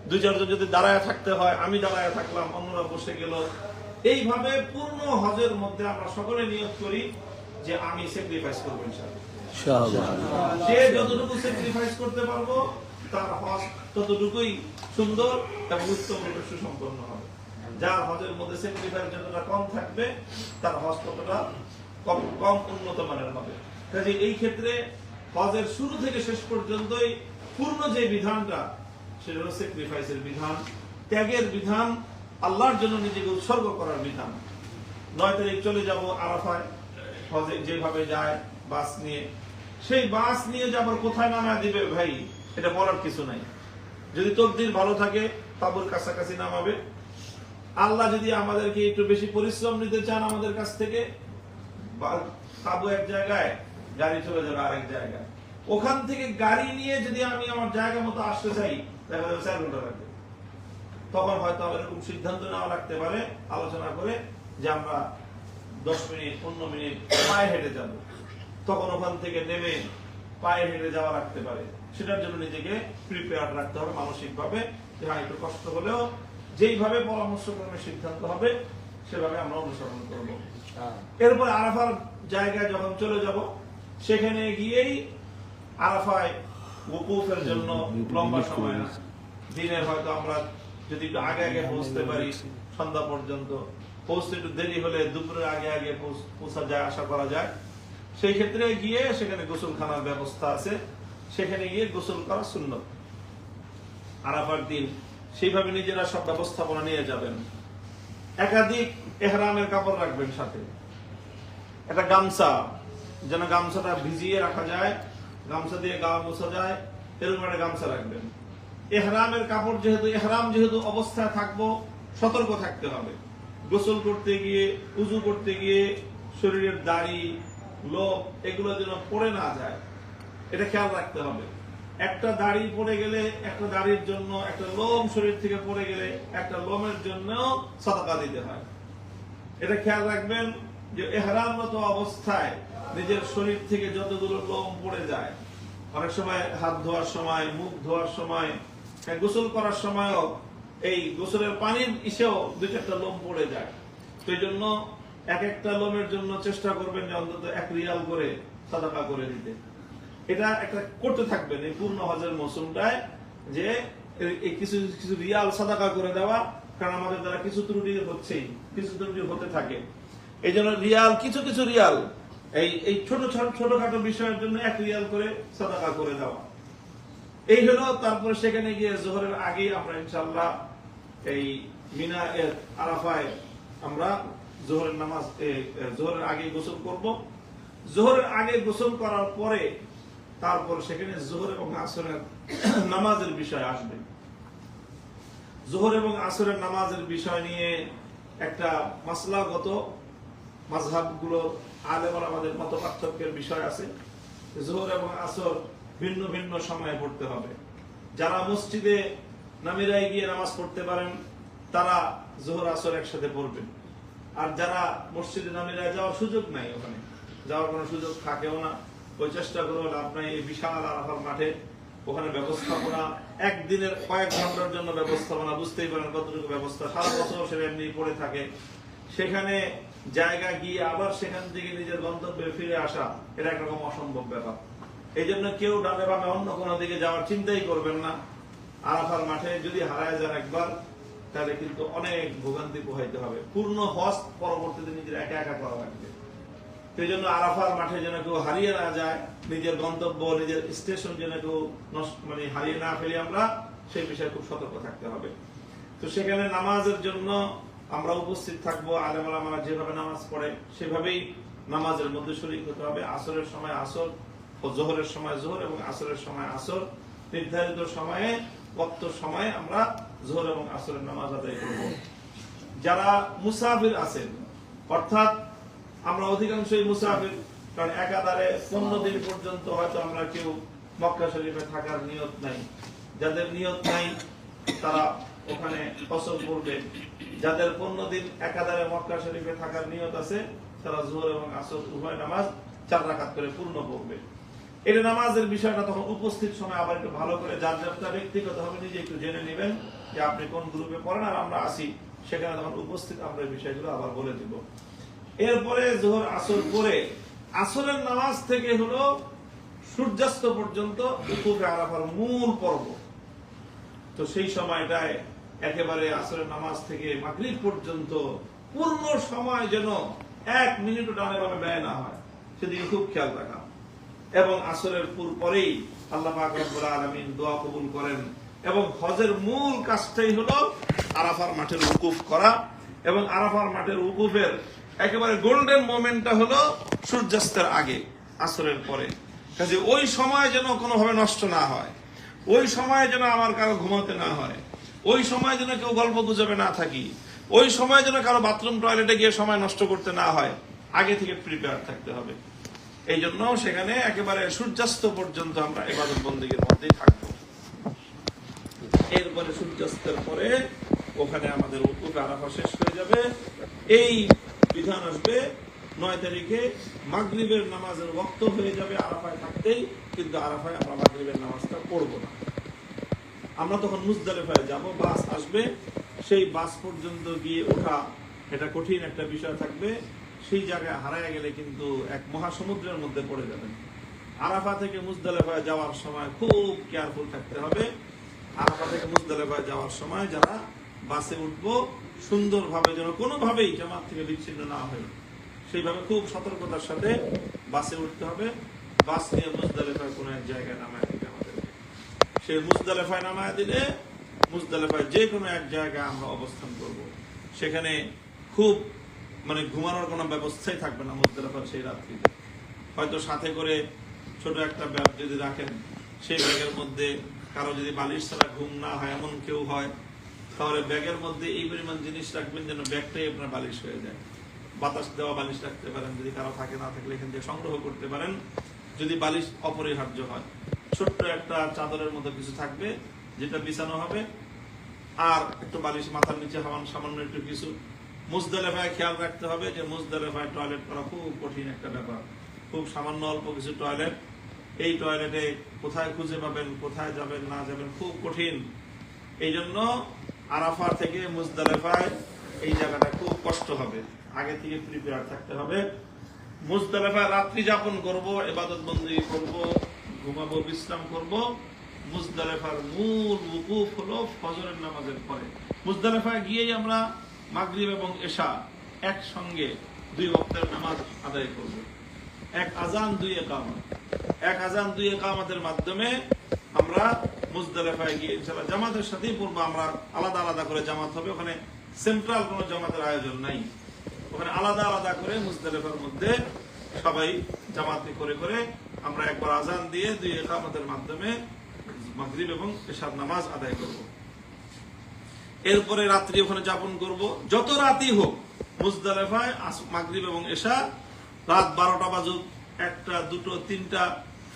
2-4 জন যদি দাঁড়ায় থাকতে হয় আমি দাঁড়ায় থাকলাম, অন্যরা বসে গেল। এইভাবে পূর্ণ হজের মধ্যে আমরা সকলে নিয়ত করি যে আমি স্যাক্রিফাইস করবো ইনশাআল্লাহ। যে যতটুকু স্যাক্রিফাইস করতে পারবো তার হজ ততটুকুই সুন্দর এবং উত্তম রূপে সুসম্পন্ন হবে। যার হজের মধ্যে স্যাক্রিফাইস যতটা কম থাকবে তার হজ ততটা কম উন্নত মানের হবে। কাজে এই ক্ষেত্রে হজের শুরু থেকে শেষ পর্যন্তই পূর্ণ যে বিধানটা সেটা হলো স্যাক্রিফাইসের বিধান, ত্যাগের বিধান, আল্লাহর জন্য নিজেকে উৎসর্গ করার বিধান। 9 তারিখ চলে যাব আরাফায়, হজে যেভাবে যায় বাস নিয়ে, সেই বাস নিয়ে যাবার কোথায় নামা দিবে ভাই এটা বলার কিছু নাই। যদি তকদির ভালো থাকে তাবুর কাছাকাছি নামাবে। আল্লাহ যদি আমাদেরকে একটু বেশি পরিশ্রম নিতে চান আমাদের কাছ থেকে, তাবু এক জায়গায়, গাড়ি চলে যাবে আরেক জায়গায়। ওখান থেকে গাড়ি নিয়ে যদি আমি আমার জায়গা মতো আসতে চাই দেখা যাবে 4 ঘন্টা লাগবে। তখন হয়তো আমার এরকম সিদ্ধান্ত নেওয়া লাগতে পারে আলোচনা করে যে আমরা 10 মিনিট 15 মিনিট পায়ে হেঁটে যাব। তখন ওখান থেকে নেমে পায়ে হেঁটে যাওয়া লাগতে পারে। সেটার জন্য নিজেকে প্রিপেয়ার রাখতে হবে মানসিকভাবে যে হ্যাঁ একটু কষ্ট হলেও যেইভাবে পরামর্শক্রমে সিদ্ধান্ত হবে সেভাবে আমরা অনুসরণ করব। এরপর আরাফার জায়গায় যখন চলে যাব সেখানে গিয়েই আরাফায় ওকুফের জন্য লম্বা সময় না, দিনের হয়তো আমরা যদি একটু আগে আগে পৌঁছতে পারি সন্ধ্যা পর্যন্ত, পৌঁছতে একটু দেরি হলে দুপুরের আগে আগে পৌঁছা যায় আশা করা যায়। সেই ক্ষেত্রে গিয়ে সেখানে গোসলখানার ব্যবস্থা আছে, সেখানে গিয়ে গোসল করা সুন্নত আরাফার দিন। সেইভাবে নিজেরা সব ব্যবস্থাপনা নিয়ে যাবেন। একাধিক এহরামের কাপড় রাখবেন সাথে, একটা গামছা যেন গামছাটা ভিজিয়ে রাখা যায়, গামছা দিয়ে গা মোছা যায়, এরকম একটা গামছা রাখবেন। এহরামের কাপড় যেহেতু অবস্থায় থাকবো সতর্ক থাকতে হবে। গোসল করতে গিয়ে উযু করতে গিয়ে শরীরের দাড়ি লোম এগুলো যেন পড়ে না যায় এটা খেয়াল রাখতে হবে। একটা দাড়ি পড়ে গেলে, একটা দাড়ির জন্য, একটা লোম শরীর থেকে পড়ে গেলে একটা লোমের জন্য সাদাকা দিতে হয়। এটা খেয়াল রাখবেন যে ইহরামরত অবস্থায় নিজের শরীর থেকে যতগুলো লোম পড়ে যায়, অনেক সময় হাত ধোয়ার সময়, মুখ ধোয়ার সময়, গোসল করার সময়ও এই গোসলের পানির ইসেও 2-4টা লোম পড়ে যায়। তো এই জন্য এক একটা লোমের জন্য চেষ্টা করবেন যে অন্তত 1 রিয়াল করে সাদাকা করে দিতে। এটা একটা করতে থাকবেন এই পূর্ণ হজের মৌসুমটায়, যে এই কিছু কিছু রিয়াল সাদাকা করে দেওয়া, কারণ আমাদের দ্বারা কিছু ত্রুটি হচ্ছেই, কিছু ত্রুটি হতে থাকে। এই জন্য রিয়াল কিছু কিছু রিয়াল এই ছোটখাটো বিষয়ের জন্য 1 রিয়াল করে সাদাকা করে দেওয়া। এই হলো। তারপরে সেখানে গিয়ে জোহরের আগেই আমরা ইনশাআল্লাহ এই মিনা আরাফায় আমরা জোহরের নামাজ জোহরের আগে গোসল করব। জোহরের আগে গোসল করার পরে তারপর সেখানে জোহর এবং আসরের নামাজের বিষয় আসবে। জোহর এবং আসরের নামাজের বিষয় নিয়ে একটা মাসলাগত মাযহাবগুলো আলেমরা আমাদের মত পার্থক্যের বিষয় আছে। জোহর এবং আসর ভিন্ন ভিন্ন সময়ে পড়তে হবে। যারা মসজিদে নামিরায় গিয়ে নামাজ পড়তে পারেন তারা জোহর আসর একসাথে পড়বেন। আর যারা মসজিদে নামিরায় যাওয়ার সুযোগ নাই, ওখানে যাওয়ার কোনো সুযোগ থাকেও না, ওই চেষ্টা করবো আপনার এই বিশাল আরাফার মাঠে ওখানে ব্যবস্থাপনা একদিনের কয়েক ঘন্টার জন্য ব্যবস্থাপনা, বুঝতেই পারেন কতটুকু ব্যবস্থা, সারা বছর সে এমনি পড়ে থাকে। সেখানে জায়গা গিয়ে আবার সেখান থেকে নিজের গন্তব্যে ফিরে আসা এটা একরকম অসম্ভব ব্যাপার। এই জন্য কেউ ডানে বামে অন্য কোনো দিকে যাওয়ার চিন্তাই করবেন না। আরাফার মাঠে যদি হারায় যান একবার তাহলে কিন্তু অনেক ভোগান্তি পোহাইতে হবে। পূর্ণ হজ পরবর্তীতে নিজের একা একা করা লাগবে। সেই জন্য আরাফার মাঠে যেন কেউ হারিয়ে না যায়, নিজের গন্তব্য নিজের স্টেশন যেন কেউ হারিয়ে না ফেলি আমরা, সেই বিষয়ে খুব সতর্ক থাকতে হবে। তো সেখানে নামাজের জন্য আমরা উপস্থিত থাকবো। আলেম ওলামারা যেভাবে নামাজ পড়ে সেভাবেই নামাজের মধ্যে শরীক হতে হবে। আসরের সময় আসর, জোহরের সময় জোহর এবং আসরের সময় আসর, নির্ধারিত সময়ে ওয়াক্ত সময়ে আমরা জোহর এবং আসরের নামাজ আদায় করব। যারা মুসাফির আছেন, অর্থাৎ আমরা অধিকাংশই মুসাফির, কারণ একাধারে 15 দিন পর্যন্ত হয়তো আমরা কেউ মক্কা শরীফে থাকার নিয়ত নাই। যাদের নিয়ত নাই তারা ওখানে কসর করবে। যাদের 15 দিন একাধারে মক্কা শরীফে থাকার নিয়ত আছে তারা জোহর এবং আসর উভয় নামাজ 4 রাকাত করে পূর্ণ করবে। এটা নামাজের বিষয়টা তখন উপস্থিত সময় আবার একটু ভালো করে যার যারটা ব্যক্তিগতভাবে নিজে একটু জেনে নেবেন যে আপনি কোন গ্রুপে পড়েন আর আমরা আসি, সেখানে তখন উপস্থিত আমরা এই বিষয়গুলো আবার বলে দিব। এরপরে জোহর আসর পরে আসরের নামাজ থেকে হলো সূর্যাস্ত পর্যন্ত উকুফে আরাফার মূল পর্ব। তো সেই সময়টায় একেবারে আসরের নামাজ থেকে মাগরিব পর্যন্ত পূর্ণ সময় যেন 1 মিনিটও ডানে বামে ব্যয় না হয়, সেদিকে খুব খেয়াল রাখা। এবং আসরের পরেই আল্লাহ পাক রব্বুল আলামিন দোয়া কবুল করেন। এবং হজের মূল কাজটাই হলো আরাফার মাঠের উকুফ করা, এবং আরাফার মাঠের উকুফের একেবারে গোল্ডেন মোমেন্টটা হলো সূর্যাস্তের আগে, আসরের পরে। কাজে ওই সময় যেন কোনোভাবে নষ্ট না হয়, ওই সময় যেন আমার কারো ঘুমাতে না হয়, ওই সময় যেন কেউ গল্প গুজবে না থাকি, ওই সময় যেন কারো বাথরুম টয়লেটে গিয়ে সময় নষ্ট করতে না হয়, আগে থেকে প্রিপেয়ার থাকতে হবে। এই জন্য সেখানে একেবারে সূর্যাস্ত পর্যন্ত আমরা ইবাদত বন্দেগীর মধ্যেই থাকবো। এরপরে সূর্যাস্তের পরে ওখানে আমাদের উকুফে আরাফা শেষ হয়ে যাবে। এই বিধান আসবে 9 তারিখে মাগরিবের নামাজের ওয়াক্ত হয়ে যাবে আরাফায় থাকতেই, কিন্তু আরাফায় আমরা মাগরিবের নামাজটা পড়বো না। আমরা তখন মুজদালিফায় যাব, বাস আসবে, সেই বাস পর্যন্ত গিয়ে ওঠা এটা কঠিন একটা বিষয় থাকবে। সেই জায়গায় হারায় গেলে কিন্তু এক মহাসমুদ্রের মধ্যে পড়ে যাবেন। আরাফা থেকে মুজদালিফায় যাওয়ার সময় খুব কেয়ারফুল থাকতে হবে। আরাফা থেকে মুজদালিফায় যাওয়ার সময় যারা বাসে উঠবো, সুন্দরভাবে যেন কোনোভাবেই জামাত থেকে বিচ্ছিন্ন না হয়, সেইভাবে খুব সতর্কতার সাথে বাসে উঠতে হবে। বাস নিয়ে মুজদালিফায় কোনো এক জায়গায় নামায় দিতে আমাদের, সেই মুজদালিফায় নামায় দিলে মুজদালিফায় যে কোনো এক জায়গায় আমরা অবস্থান করব। সেখানে খুব ঘুমানোর কোনো ব্যবস্থাই থাকবে না মুজদালিফার সেই রাত্রিতে। হয়তো সাথে করে ছোট একটা ব্যাগ যদি রাখেন, সেই ব্যাগের মধ্যে কারো যদি বালিশ ছাড়া ঘুম না হয় এমন কেউ হয়, তাহলে ব্যাগের মধ্যে এই পরিমাণ জিনিস রাখবেন যেন ব্যাগটাই আপনার বালিশ হয়ে যায়। বাতাস দেওয়া বালিশ রাখতে পারেন, যদি কারো থাকে, না থাকলে এখান থেকে সংগ্রহ করতে পারেন। যদি বালিশ অপরিহার্য হয়, ছোট্ট একটা চাদরের মতো কিছু থাকবে যেটা বিছানো হবে, আর একটু বালিশ মাথার নিচে হওয়ান সামান্য একটু কিছু। মুজদালিফায় খেয়াল রাখতে হবে যে মুজদালিফায় টয়লেট করা খুব কঠিন একটা ব্যাপার, খুব সামান্য অল্প কিছু টয়লেট। এই টয়লেটে কোথায় খুঁজে পাবেন, কোথায় যাবেন না যাবেন খুব কঠিন। এই জন্য আরাফা থেকে মুজদালিফায় এই জায়গাটা খুব কষ্ট হবে, আগে থেকে প্রিপেয়ার থাকতে হবে। মুজদালিফায় রাত্রি যাপন করব, ইবাদত বন্দেগী করব, ঘুমাবো, বিশ্রাম করব। মুজদালিফার মূল উকুফ হলো ফজরের নামাজের পরে। মুজদালিফায় গিয়েই আমরা মাগরিব এবং এশা একসঙ্গে 2 ওয়াক্তের নামাজ আদায় করব। এক আজান 2 ইকামত, এক আজান 2 ইকামতের মাধ্যমে আমরা মুজদালিফায় গিয়ে ইনশাআল্লাহ জামাতের সাথেই পড়ব। আমরা আলাদা আলাদা করে জামাত হবে, ওখানে সেন্ট্রাল কোনো জামাতের আয়োজন নাই। ওখানে আলাদা আলাদা করে মুজদালিফার মধ্যে সবাই জামাতে করে করে আমরা একবার আজান দিয়ে 2 ইকামতের মাধ্যমে মাগরিব এবং এশার নামাজ আদায় করব। এরপরে রাত্রি ওখানে যাপন করব। যত রাতই হোক মুজদালিফায় মাগরিব এবং এশা, রাত 12টা বাজুক, 1টা 2টো 3টা,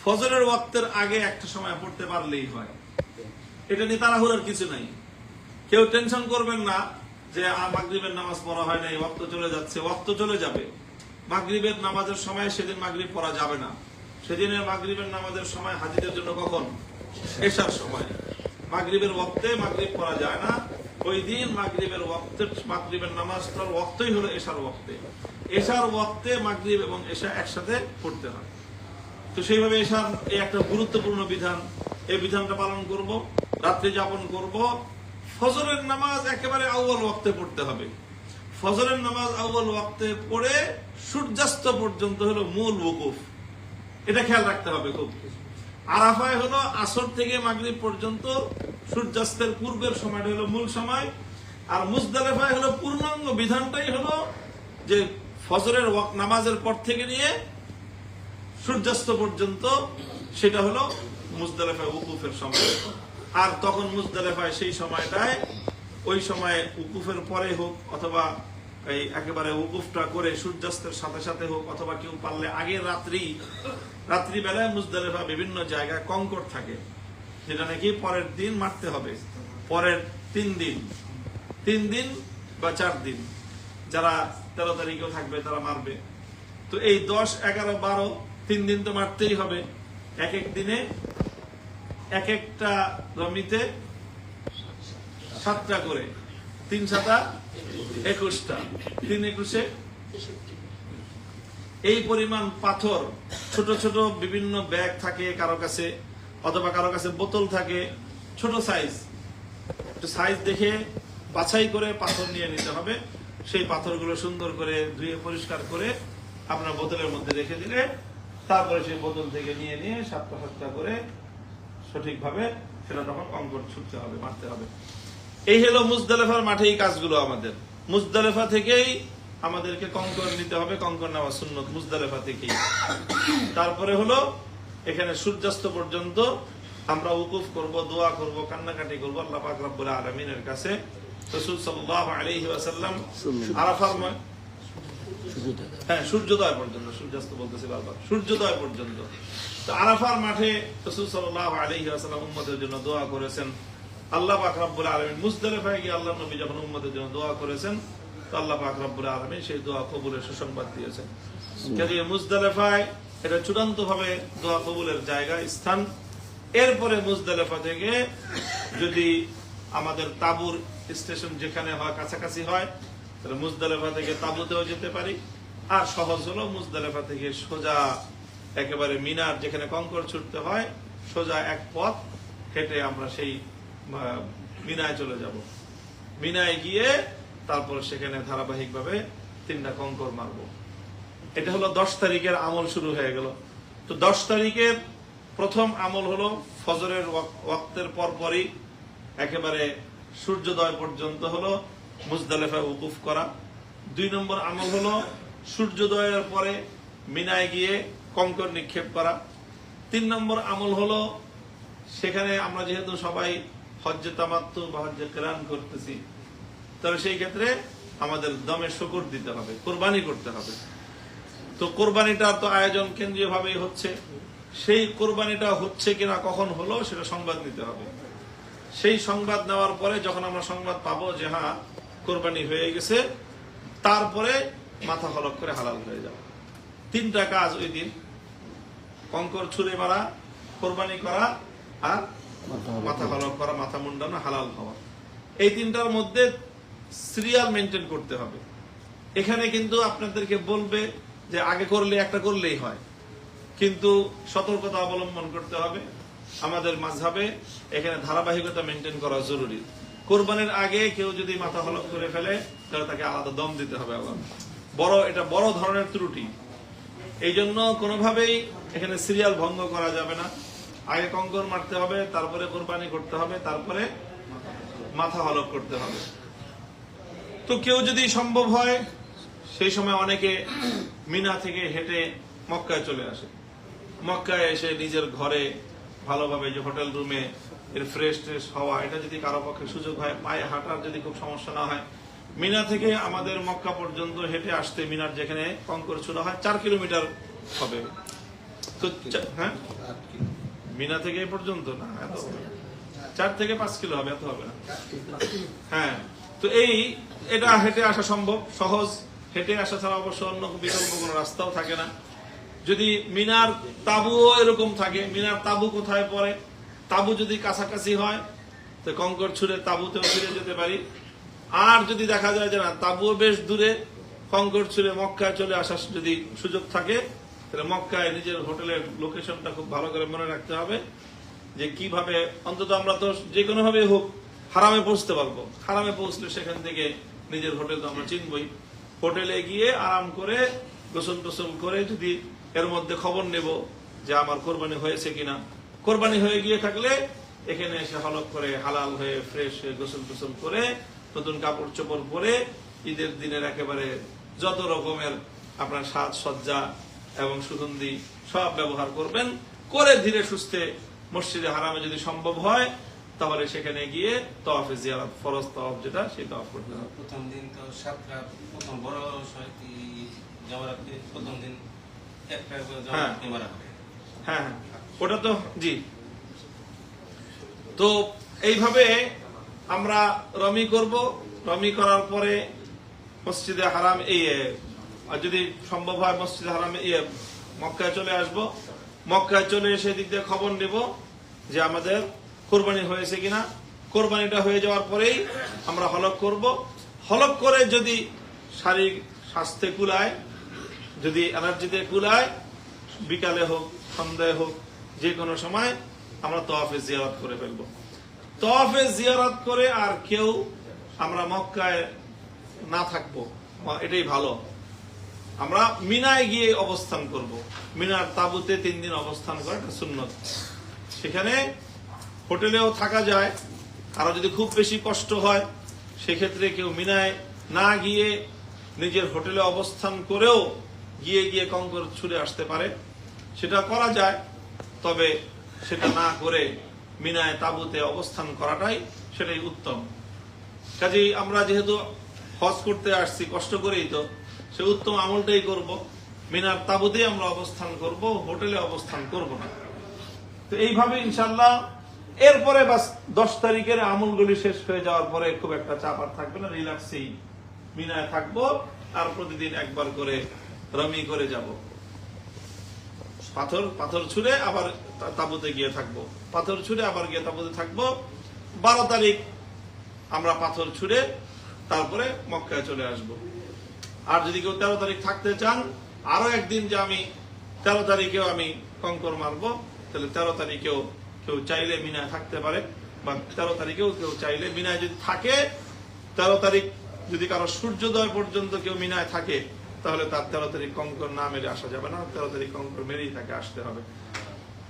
ফজরের ওয়াক্তের আগে একটা সময় পড়তে পারলেই হয়। এটা নিয়ে তাড়াহুড়োর কিছু নাই। কেউ টেনশন করবেন না যে মাগরিবের নামাজ পড়া হয় নাই, ওয়াক্ত চলে যাচ্ছে। ওয়াক্ত চলে যাবে। মাগরিবের নামাজের সময় সেদিন মাগরিব পড়া যাবে না। সেদিনের মাগরিবের নামাজের সময় হাজিদের জন্য কখন? এশার সময়। মাগরিবের ওয়াক্তে মাগরিব পড়া যায় না। ওই দিন মাগরিবের ওয়াক্তে মাগরিবের নামাজটার ওয়াক্তই হলো এশার ওয়াক্তে। এশার ওয়াক্তে মাগরিব এবং এশা একসাথে পড়তে হয়। তো সেইভাবে এশার এই একটা গুরুত্বপূর্ণ বিধান, এই বিধানটা পালন করব, রাত্রি যাপন করব। ফজরের নামাজ একেবারে আউয়াল ওয়াক্তে পড়তে হবে। ফজরের নামাজ আউয়াল ওয়াক্তে পড়ে সূর্যাস্ত পর্যন্ত হলো মূল ওকুফ। এটা খেয়াল রাখতে হবে খুব। আরাফায় হলো আসর থেকে মাগরিব পর্যন্ত সূর্যাস্তের পূর্বের সময়টা হলো মূল সময়। আর মুজদালিফায় হলো পূর্ণাঙ্গ বিধানটাই হলো যে ফজরের নামাজের পর থেকে নিয়ে সূর্যাস্ত পর্যন্ত সেটা হলো মুজদালিফায় উকুফের সময়। আর তখন মুজদালিফায় সেই সময়টায় ওই সময় উকুফের পরে হোক অথবা এই একেবারে উকুফটা করে সূর্যাস্তের সাথে সাথে হোক অথবা কেউ পারলে আগের রাত্রিবেলায় মুজদালিফা বিভিন্ন জায়গায় কঙ্কর থাকে, যেটা নাকি পরের দিন মারতে হবে, পরের 3 দিন বা 4 দিন, যারা 13 তারিখেও থাকবে তারা মারবে। তো এই 10, 11, 12 3 দিন তো মারতেই হবে। এক এক দিনে এক একটা জমিতে 7টা করে, 3 7 21টা, 3 21 এই পরিমাণ পাথর, ছোট ছোট বিভিন্ন ব্যাগ থাকে কারো কাছে, অথবা কারো কাছে বোতল থাকে, ছোট সাইজ, একটু সাইজ দেখে বাছাই করে পাথর নিয়ে নিতে হবে। সেই পাথরগুলো সুন্দর করে ধুয়ে পরিষ্কার করে আপনার বোতলের মধ্যে রেখে দিলে তারপরে সেই বোতল থেকে নিয়ে 7টা করে সঠিকভাবে সেটা তখন কঙ্কর ছুটতে হবে, মারতে হবে। এই হলো মুজদালিফার মাঠে এই কাজগুলো আমাদের। মুজদালিফা থেকেই আমাদেরকে কঙ্কর নিতে হবে, কঙ্কর নেওয়া সুন্নত মুজদালিফা থেকেই। তারপরে হলো এখানে সূর্যাস্ত পর্যন্ত আমরা উকুফ করব, দোয়া করব, কান্নাকাটি করব আল্লাহ পাক রব্বুল আলামিনের কাছে। রাসূল সাল্লাল্লাহু আলাইহি ওয়াসাল্লাম আরাফার সূর্যোদয় পর্যন্ত, সূর্যাস্ত বলতেছি বারবার, সূর্যোদয় পর্যন্ত। তো আরাফার মাঠে রাসূল সাল্লাল্লাহু আলাইহি ওয়াসাল্লাম উম্মতের জন্য দোয়া করেছেন। আল্লাহ পাক রব্বুল আলামিন মুজদালিফায় গিয়ে আল্লাহর নবী যখন উম্মতের জন্য দোয়া করেছেন, তো আল্লাহ পাক রব্বুল আলামিন সেই দোয়া কবুলের সুসংবাদ দিয়েছেন। কাজেই মুজদালিফায় এটা চূড়ান্ত ভাবে দোয়া কবুলের জায়গা, স্থান। এরপরে মুজদালিফা থেকে যদি আমাদের তাবুর স্টেশন যেখানে হয় কাছাকাছি হয়, তাহলে মুজদালিফা থেকে তাবুতেও যেতে পারি। আর সহজ হলো মুজদালিফা থেকে সোজা একেবারে মিনার যেখানে কঙ্কর ছুটতে হয়, সোজা এক পথ হেঁটে আমরা সেই মিনায় চলে যাব। মিনায় গিয়ে তারপর সেখানে ধারাবাহিকভাবে 3টা কঙ্কর মারব। এটা হলো 10 তারিখের আমল শুরু হয়ে গেল। তো 10 তারিখের প্রথম আমল হলো ফজরের ওয়াক্তের পরপরই একেবারে সূর্যোদয় পর্যন্ত হলো মুজদালিফায় উকুফ করা। 2 নম্বর আমল হলো সূর্যোদয়ের পরে মিনায় গিয়ে কঙ্কর নিক্ষেপ করা। 3 নম্বর আমল হলো সেখানে আমরা যেহেতু সবাই হজ্জে তামাত্তু বা হজ্জে কিরান করতেছি, তাহলে সেই ক্ষেত্রে আমাদের দমে শুকর দিতে হবে, কোরবানি করতে হবে। তো কোরবানিটা তো আয়োজন কেন্দ্রীয় ভাবেই হচ্ছে, সেই কোরবানিটা হচ্ছে কিনা কখন হলো সেটা সংবাদ নিতে হবে। সেই সংবাদ নেওয়ার পরে যখন আমরা সংবাদ পাবো যে হ্যাঁ কোরবানি হয়ে গেছে, তারপরে মাথা হলক করে হালাল হয়ে যাবে। 3টা কাজ ওই দিন: কঙ্কর ছুঁড়ে মারা, কোরবানি করা আর মাথা হলক করা, মাথা মুন্ডানো, হালাল হওয়া। এই 3টার মধ্যে সিরিয়াল মেনটেন করতে হবে। এখানে কিন্তু আপনাদেরকে বলবে যে আগে করলে একটা করলেই হয়, কিন্তু সতর্কতা অবলম্বন করতে হবে। আমাদের মাযহাবে এখানে ধারাবাহিকতা মেনটেন করা জরুরি। কোরবানির আগে কেউ যদি মাথা হলক করে ফেলে তাহলে তাকে আলাদা দম দিতে হবে। আবার এটা বড় ধরনের ত্রুটি। এই জন্য কোনোভাবেই এখানে সিরিয়াল ভঙ্গ করা যাবে না। আগে কঙ্কর মারতে হবে, তারপরে কোরবানি করতে হবে, তারপরে মাথা হলক করতে হবে। তো কেউ যদি সম্ভব হয়, সেই সময় অনেকে মিনা থেকে হেঁটে মক্কায় চলে আসে। মক্কায় এসে নিজের ঘরে ভালোভাবে যে হোটেল রুমে এর ফ্রেশ হওয়া, এটা যদি কারো পক্ষে সুযোগ হয়, পায়ে হাঁটার যদি খুব সমস্যা না হয়, মিনা থেকে আমাদের মক্কা পর্যন্ত হেঁটে আসতে, মিনার যেখানে কঙ্কর ছোড়া হয় 4 কিলোমিটার হবে। তো হ্যাঁ, মিনা থেকে এই পর্যন্ত না, এত 4 থেকে 5 কিলো হবে, এত হবে না। হ্যাঁ, তো এটা হেঁটে আসা সম্ভব, সহজ। হেঁটে আসা ছাড়া অবশ্য অন্য বিকল্প কোনো রাস্তাও থাকে না। যদি মিনার তাবুও এরকম থাকে, মিনার তাবু কোথায় পড়ে, তাবু যদি কাছাকাছি হয় তো কঙ্কর ছুঁড়ে তাবুতেও ফিরে যেতে পারি। আর যদি দেখা যায় যে না, তাবুও বেশ দূরে, কঙ্কর ছুঁড়ে মক্কায় চলে আসার যদি সুযোগ থাকে, তাহলে মক্কায় নিজের হোটেলের লোকেশনটা খুব ভালো করে মনে রাখতে হবে, যে কিভাবে অন্তত আমরা তো যে কোনো ভাবে হোক হারামে পৌঁছতে পারবো। হারামে পৌঁছলে সেখান থেকে নিজের হোটেল তো আমরা চিনবই। হোটেলে গিয়ে আরাম করে গোসল টোসল করে যদি এর মধ্যে খবর নেব যে আমার কোরবানি হয়েছে কিনা, কোরবানি হয়ে গিয়ে থাকলে এখানে এসে হলক করে হালাল হয়ে ফ্রেশ হয়ে গোসল টোসল করে নতুন কাপড় চোপড় পরে ঈদের দিনের একেবারে যত রকমের আপনার সাজসজ্জা এবং সুগন্ধি সব ব্যবহার করবেন, করে ধীরে সুস্থে মসজিদে হারামে যদি সম্ভব হয় তাহলে সেখানে গিয়ে তাওয়াফে জিয়ারত, ফরজ তাওয়াফ যেটা, সেই তাওয়াফ করতে হবে। প্রথম দিন তো 7 রাত, প্রথম বড় জমারাত, প্রথম দিন একটা জমারাত মারা হবে। হ্যাঁ, ওটা তো জি। তো এইভাবে আমরা রমি করব। রমি করার পরে মসজিদে হারাম যদি সম্ভব হয় মসজিদে হারামে মক্কায় চলে আসব। মক্কায় চলে এসে দিক দিয়ে খবর নেব যে আমাদের কোরবানি হয়েছে কিনা। কোরবানিটা হয়ে যাওয়ার পরেই আমরা হলক করব। হলক করে যদি শারীরিক স্বাস্থ্যে কুলায়, যদি এনার্জিতে কুলায়, বিকালে হোক সন্ধ্যায় হোক যে কোনো সময় আমরা তাওয়াফে জিয়ারত করে ফেলব। তাওয়াফে জিয়ারত করে আর কেউ আমরা মক্কায় না থাকবো, এটাই ভালো। আমরা মিনায় গিয়ে অবস্থান করব। মিনার তাঁবুতে 3 দিন অবস্থান করা এটা সুন্নত। সেখানে হোটেলেও থাকা যায়। আর যদি খুব বেশি কষ্ট হয় সেক্ষেত্রে কেউ মিনায় না গিয়ে নিজের হোটেলে অবস্থান করেও গিয়ে কঙ্কর ছুঁড়ে আসতে পারে, সেটা করা যায়। তবে সেটা না করে মিনায় তাঁবুতে অবস্থান করাটাই সেটাই উত্তম। কাজেই আমরা যেহেতু হজ করতে আসছি কষ্ট করেই, তো সে উত্তম আমলটাই করব। মিনার তাঁবুতে আমরা অবস্থান করব, হোটেলে অবস্থান করব না। তো এইভাবে ইনশাআল্লাহ এরপরে বাস 10 তারিখের আমলগুলি শেষ হয়ে যাওয়ার পরে খুব একটা চাপ আর থাকবে না, রিল্যাক্সেই মিনায় থাকবো। আর প্রতিদিন একবার করে রমি করে যাব। পাথর ছুঁড়ে আবার তাঁবুতে গিয়ে থাকবো, পাথর ছুঁড়ে আবার গিয়ে তাঁবুতে থাকবো। 12 তারিখ আমরা পাথর ছুঁড়ে তারপরে মক্কায় চলে আসব। আর যদি কেউ 13 তারিখ থাকতে চান, আরো একদিন যে আমি 13 তারিখেও আমি কঙ্কর মারবো, তাহলে 13 তারিখেও কেউ চাইলে মিনায় থাকতে পারে, বা 13 তারিখেও কেউ চাইলে মিনায় যদি থাকে। 13 তারিখ যদি কারো সূর্যোদয় পর্যন্ত কেউ মিনায় থাকে তাহলে তার 13 তারিখ কঙ্কর না মেরে আসা যাবে না, 13 তারিখ কঙ্কর মেরেই তাকে আসতে হবে।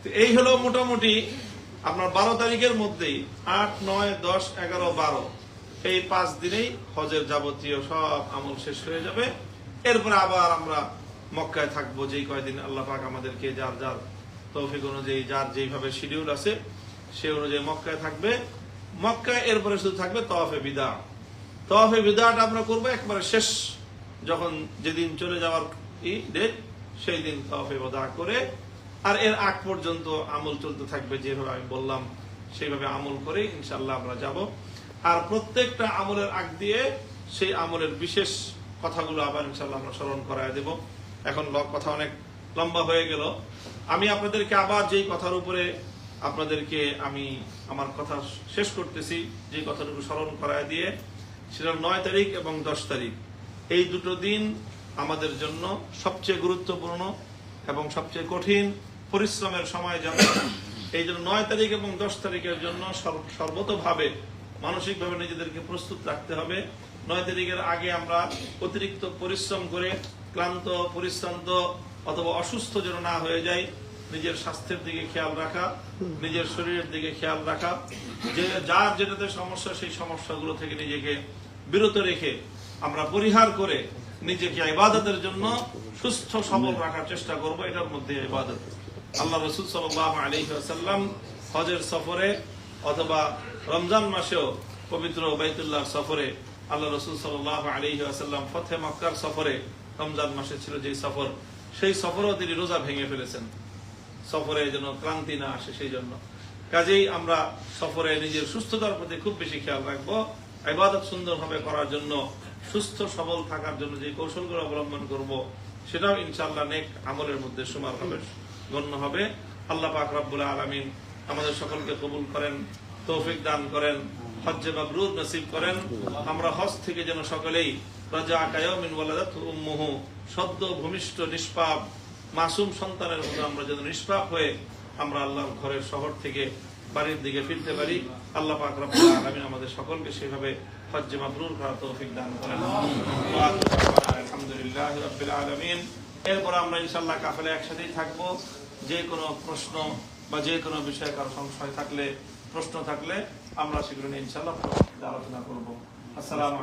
তো এই হলো মোটামুটি আপনার 12 তারিখের মধ্যেই 8, 9, 10, 11, 12 এই 5 দিনেই হজের যাবতীয় সব আমল শেষ হয়ে যাবে। এরপরে আবার আমরা মক্কায় থাকবো যেই কয়দিন আল্লাহ পাক আমাদেরকে যার যার তৌফিক অনুযায়ী, যার যেইভাবে শিডিউল আছে সেই অনুযায়ী মক্কায় থাকবে। মক্কায় এরপরে শুধু থাকবে তাওয়াফে বিদা। তাওয়াফে বিদাটা আমরা করবো একবারে শেষ, যখন যেদিন চলে যাওয়ার ডেট সেই দিন তাওয়াফে বিদা করে। আর এর আগ পর্যন্ত আমল চলতে থাকবে, যেভাবে আমি বললাম সেইভাবে আমল করে ইনশাআল্লাহ আমরা যাব। আর প্রত্যেকটা আমলের আগ দিয়ে সেই আমলের বিশেষ কথাগুলো আবার ইনশাআল্লাহ আমরা স্মরণ করায় দেব। এখন কথা অনেক লম্বা হয়ে গেল। আমি আপনাদেরকে আবার যেই কথার উপরে আপনাদেরকে আমি আমার কথা শেষ করতেছি, যে কথাটুকু স্মরণ করায় দিয়ে, সেটা 9 তারিখ এবং 10 তারিখ এই দুটো দিন আমাদের জন্য সবচেয়ে গুরুত্বপূর্ণ এবং সবচেয়ে কঠিন পরিশ্রমের সময় যাবে। এই জন্য 9 তারিখ এবং 10 তারিখের জন্য সর্বতভাবে মানসিকভাবে নিজেদেরকে প্রস্তুত রাখতে হবে। 9 তারিখের আগে আমরা অতিরিক্ত পরিশ্রম করে ক্লান্ত, পরিশ্রান্ত অথবা অসুস্থ যেন না হয়ে যায়, নিজের স্বাস্থ্যের দিকে খেয়াল রাখা, নিজের শরীরের দিকে খেয়াল রাখা, যে যার যেটাতে সমস্যা সেই সমস্যাগুলো থেকে নিজেকে বিরত রেখে আমরা পরিহার করে নিজেকে ইবাদতের জন্য সুস্থ সবল রাখার চেষ্টা করব। এটার মধ্যে ইবাদত। আল্লাহ রাসূল সাল্লাল্লাহু আলাইহি ওয়াসাল্লাম হজের সফরে অথবা রমজান মাসেও পবিত্র বাইতুল্লাহ সফরে, আল্লাহ রাসূল সাল্লাল্লাহু আলাইহি ওয়াসাল্লাম ফতহে মক্কার সফরে, রমজান মাসে ছিল যে সফর, সেই সফরেও তিনি রোজা ভেঙে ফেলেছেন, সফরে যেন ক্লান্তি না আসে সেই জন্য। কাজেই আমরা সফরে নিজের সুস্থতার প্রতি খুব বেশি খেয়াল রাখবো। ইবাদত সুন্দরভাবে করার জন্য, সুস্থ সবল থাকার জন্য যে কৌশলগুলো অবলম্বন করব, সেটাও ইনশাআল্লাহ নেক আমলের মধ্যে সুমার হবে, গণ্য হবে। আল্লাহ পাক রব্বুল আলামিন আমাদের সকলকে কবুল করেন, তৌফিক দান করেন, হজ্জে মাবরুর নসিব করেন। আমরা হজ থেকে যেন সকলেই রাজা কায়ামিন ওয়ালাদাতহু উম্মুহু, সদ্য ভূমিষ্ঠ নিষ্পাপ মাসুম সন্তানের মতো আমরা যেন নিষ্পাপ হয়ে আমরা আল্লাহর ঘরের শহর থেকে বাড়ির দিকে ফিরতে পারি। আল্লাহ পাক রব্বুল আলামিন আমাদের সকলকে সেভাবে হজ্জে মাবরুর করার তৌফিক দান করেন। আলহামদুলিল্লাহি রাব্বিল আলামিন। এরপর আমরা ইনশাআল্লাহ কাফেলা একসাথেই থাকবো। যে কোনো প্রশ্ন বা যে কোনো বিষয়ে কারো সংশয় থাকলে, প্রশ্ন থাকলে আমরা সেগুলো নিয়ে ইনশাআল্লাহ আলোচনা করবো। আসসালামু